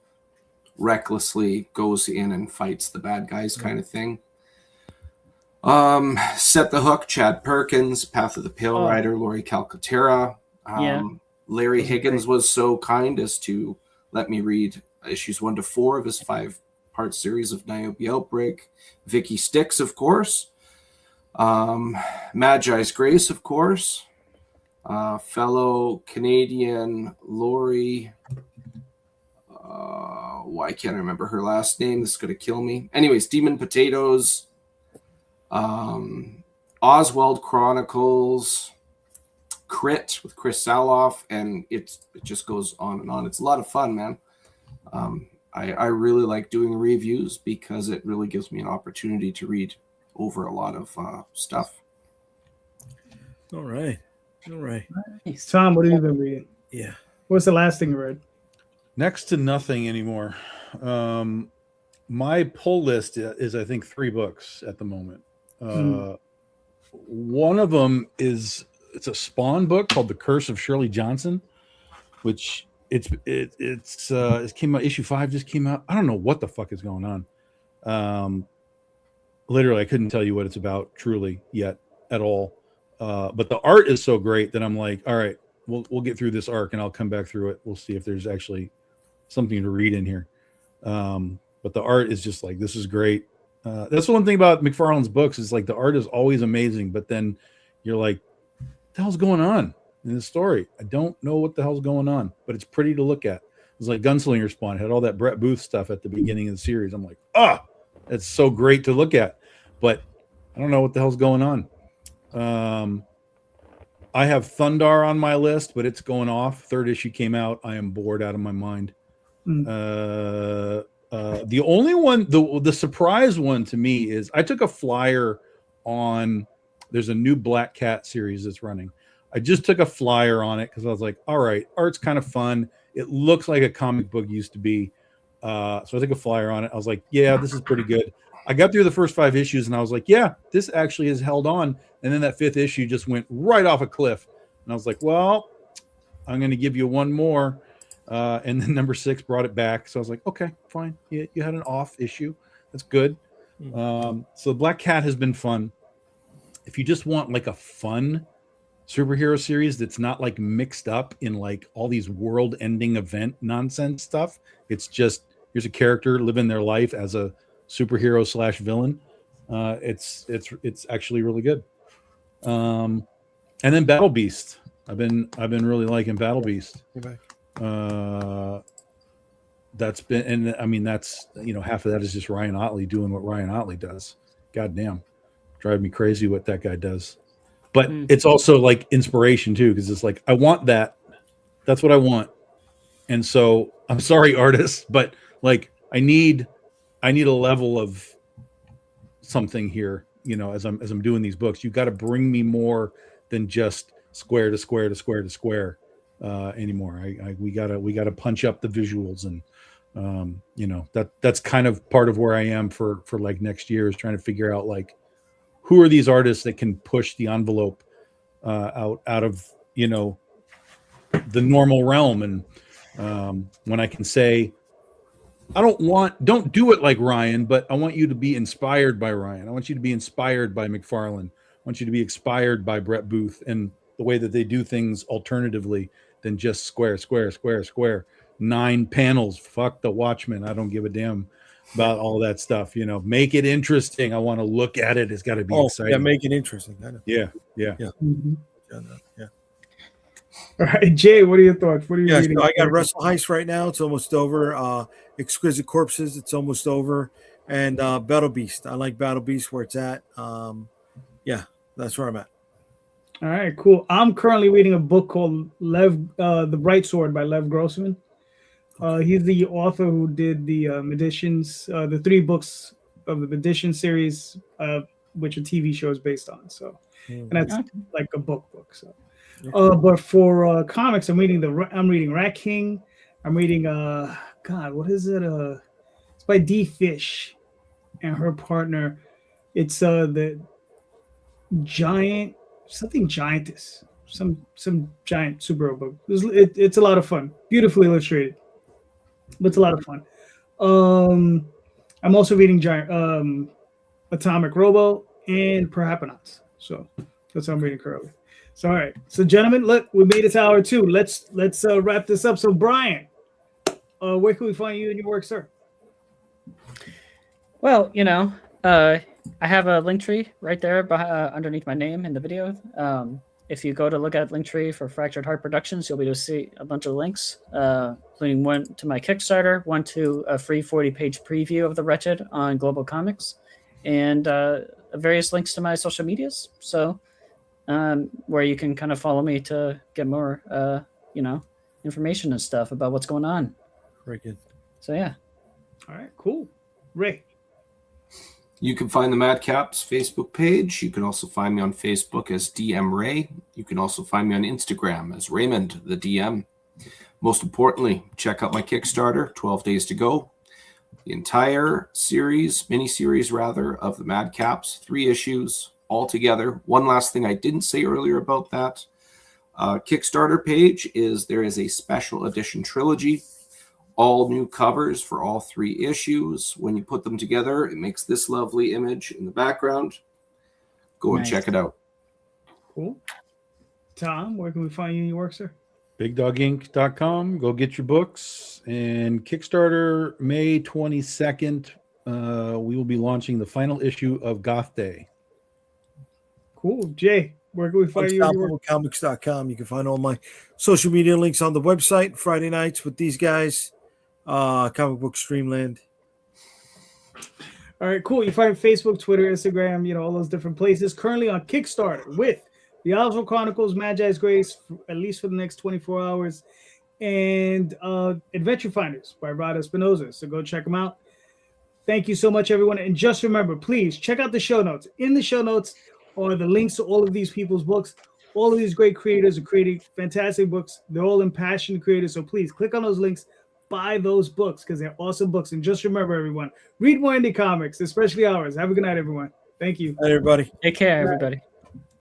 recklessly goes in and fights the bad guys, kind of thing. Set the Hook, Chad Perkins, Path of the Pale Rider, Lori Calcaterra. Larry Higgins was so kind as to let me read issues 1 to 4 of his 5-part series of Niobe Outbreak. Vicky Sticks, of course. Magi's Grace, of course. Fellow Canadian Lori. I can't remember her last name. This is going to kill me. Anyways, Demon Potatoes. Oswald Chronicles. Crit with Chris Saloff, and it just goes on and on. It's a lot of fun, man. I really like doing reviews because it really gives me an opportunity to read over a lot of stuff. All right. Nice. Tom, what have you been reading? Yeah. What's the last thing you read? Next to nothing anymore. My pull list is, I think, 3 books at the moment. One of them it's a Spawn book called The Curse of Shirley Johnson, which it came out, issue 5 just came out. I don't know what the fuck is going on. Literally, I couldn't tell you what it's about truly yet at all. But the art is so great that I'm like, all right, we'll get through this arc and I'll come back through it. We'll see if there's actually something to read in here. But the art is just like, this is great. That's the one thing about McFarlane's books is like the art is always amazing, but then you're like, what the hell's going on in this story? I don't know what the hell's going on, but it's pretty to look at. It was like Gunslinger Spawn, had all that Brett Booth stuff at the beginning of the series. I'm like, it's so great to look at, but I don't know what the hell's going on. I have Thundar on my list, but it's going off. 3rd issue came out. I am bored out of my mind. The only one, the surprise one to me is I took a flyer on, there's a new Black Cat series that's running. I just took a flyer on it because I was like, all right, art's kind of fun. It looks like a comic book used to be. So I took a flyer on it. I was like, yeah, this is pretty good. I got through the first 5 issues and I was like, yeah, this actually has held on. And then that 5th issue just went right off a cliff. And I was like, well, I'm going to give you one more. And then number 6 brought it back. So I was like, okay, fine. You had an off issue. That's good. So Black Cat has been fun. If you just want like a fun superhero series that's not like mixed up in like all these world-ending event nonsense stuff, it's just here's a character living their life as a superhero / villain. It's actually really good. And then Battle Beast. I've been really liking Battle Beast. That's been, and I mean that's half of that is just Ryan Otley doing what Ryan Otley does. God damn, drive me crazy what that guy does. But it's also like inspiration too, because it's like I want that. That's what I want. And so I'm sorry, artists, but like I need a level of something here, you know, as I'm doing these books. You got to bring me more than just square to square to square to square anymore. We gotta punch up the visuals, and you know, that's kind of part of where I am for like next year, is trying to figure out like who are these artists that can push the envelope out of, you know, the normal realm. And when I can say, don't do it like Ryan, but I want you to be inspired by Ryan. I want you to be inspired by McFarlane. I want you to be inspired by Brett Booth and the way that they do things alternatively than just square, 9 panels. Fuck the Watchmen. I don't give a damn about all that stuff. You know, make it interesting. I want to look at it. It's got to be exciting. Yeah, make it interesting. I know. Yeah. Mm-hmm. Yeah. All right, Jay, what are your thoughts? What are you reading? So I got Wrestle Heist right now. It's almost over. Exquisite Corpses. It's almost over. And Battle Beast. I like Battle Beast where it's at. Yeah, that's where I'm at. All right, cool. I'm currently reading a book called The Bright Sword by Lev Grossman. He's the author who did the Medicians, the 3 books of the Medition series, which a TV show is based on. So, and that's like a book. So, but for comics, I'm reading Rat King. I'm reading God, what is it? It's by Dee Fish and her partner. It's the giant something giantess, some giant superhero book. It's a lot of fun, beautifully illustrated, but it's a lot of fun. I'm also reading Atomic Robo and Perhaponauts. So that's what I'm reading currently. So all right, so gentlemen, look, we made it to hour 2. Let's wrap this up. So Brian, where can we find you and your work, sir? Well, you know, I have a link tree right there underneath my name in the video. If you go to look at Linktree for Fractured Heart Productions, you'll be able to see a bunch of links, including one to my Kickstarter, one to a free 40-page preview of The Wretched on Global Comics, and various links to my social medias. So where you can kind of follow me to get more, information and stuff about what's going on. Very good. So, yeah. All right, cool. Ray. You can find the Madcaps Facebook page. You can also find me on Facebook as DM Ray. You can also find me on Instagram as Raymond the DM. Most importantly, check out my Kickstarter, 12 Days to Go. The entire mini-series of the Madcaps, 3 issues all together. One last thing I didn't say earlier about that. Kickstarter page there is a special edition trilogy. All new covers for all 3 issues. When you put them together, it makes this lovely image in the background. Go and check it out. Cool. Tom, where can we find you in your work, sir? BigDogInc.com. Go get your books. And Kickstarter, May 22nd, we will be launching the final issue of Goth Day. Cool. Jay, where can we find you? UnstoppableComics.com. You can find all my social media links on the website. Friday nights with these guys. Comic Book Streamland. All right, cool. You find Facebook, Twitter, Instagram, all those different places. Currently on Kickstarter with the Oswald Chronicles, Magi's Grace, at least for the next 24 hours, and Adventure Finders by Rod Espinosa. So go check them out. Thank you so much, everyone. And just remember, please check out the show notes. In the show notes are the links to all of these people's books. All of these great creators are creating fantastic books. They're all impassioned creators. So please click on those links. Buy those books because they're awesome books. And just remember, everyone, read more indie comics, especially ours. Have a good night, everyone. Thank you. Hi, everybody. Take care, everybody.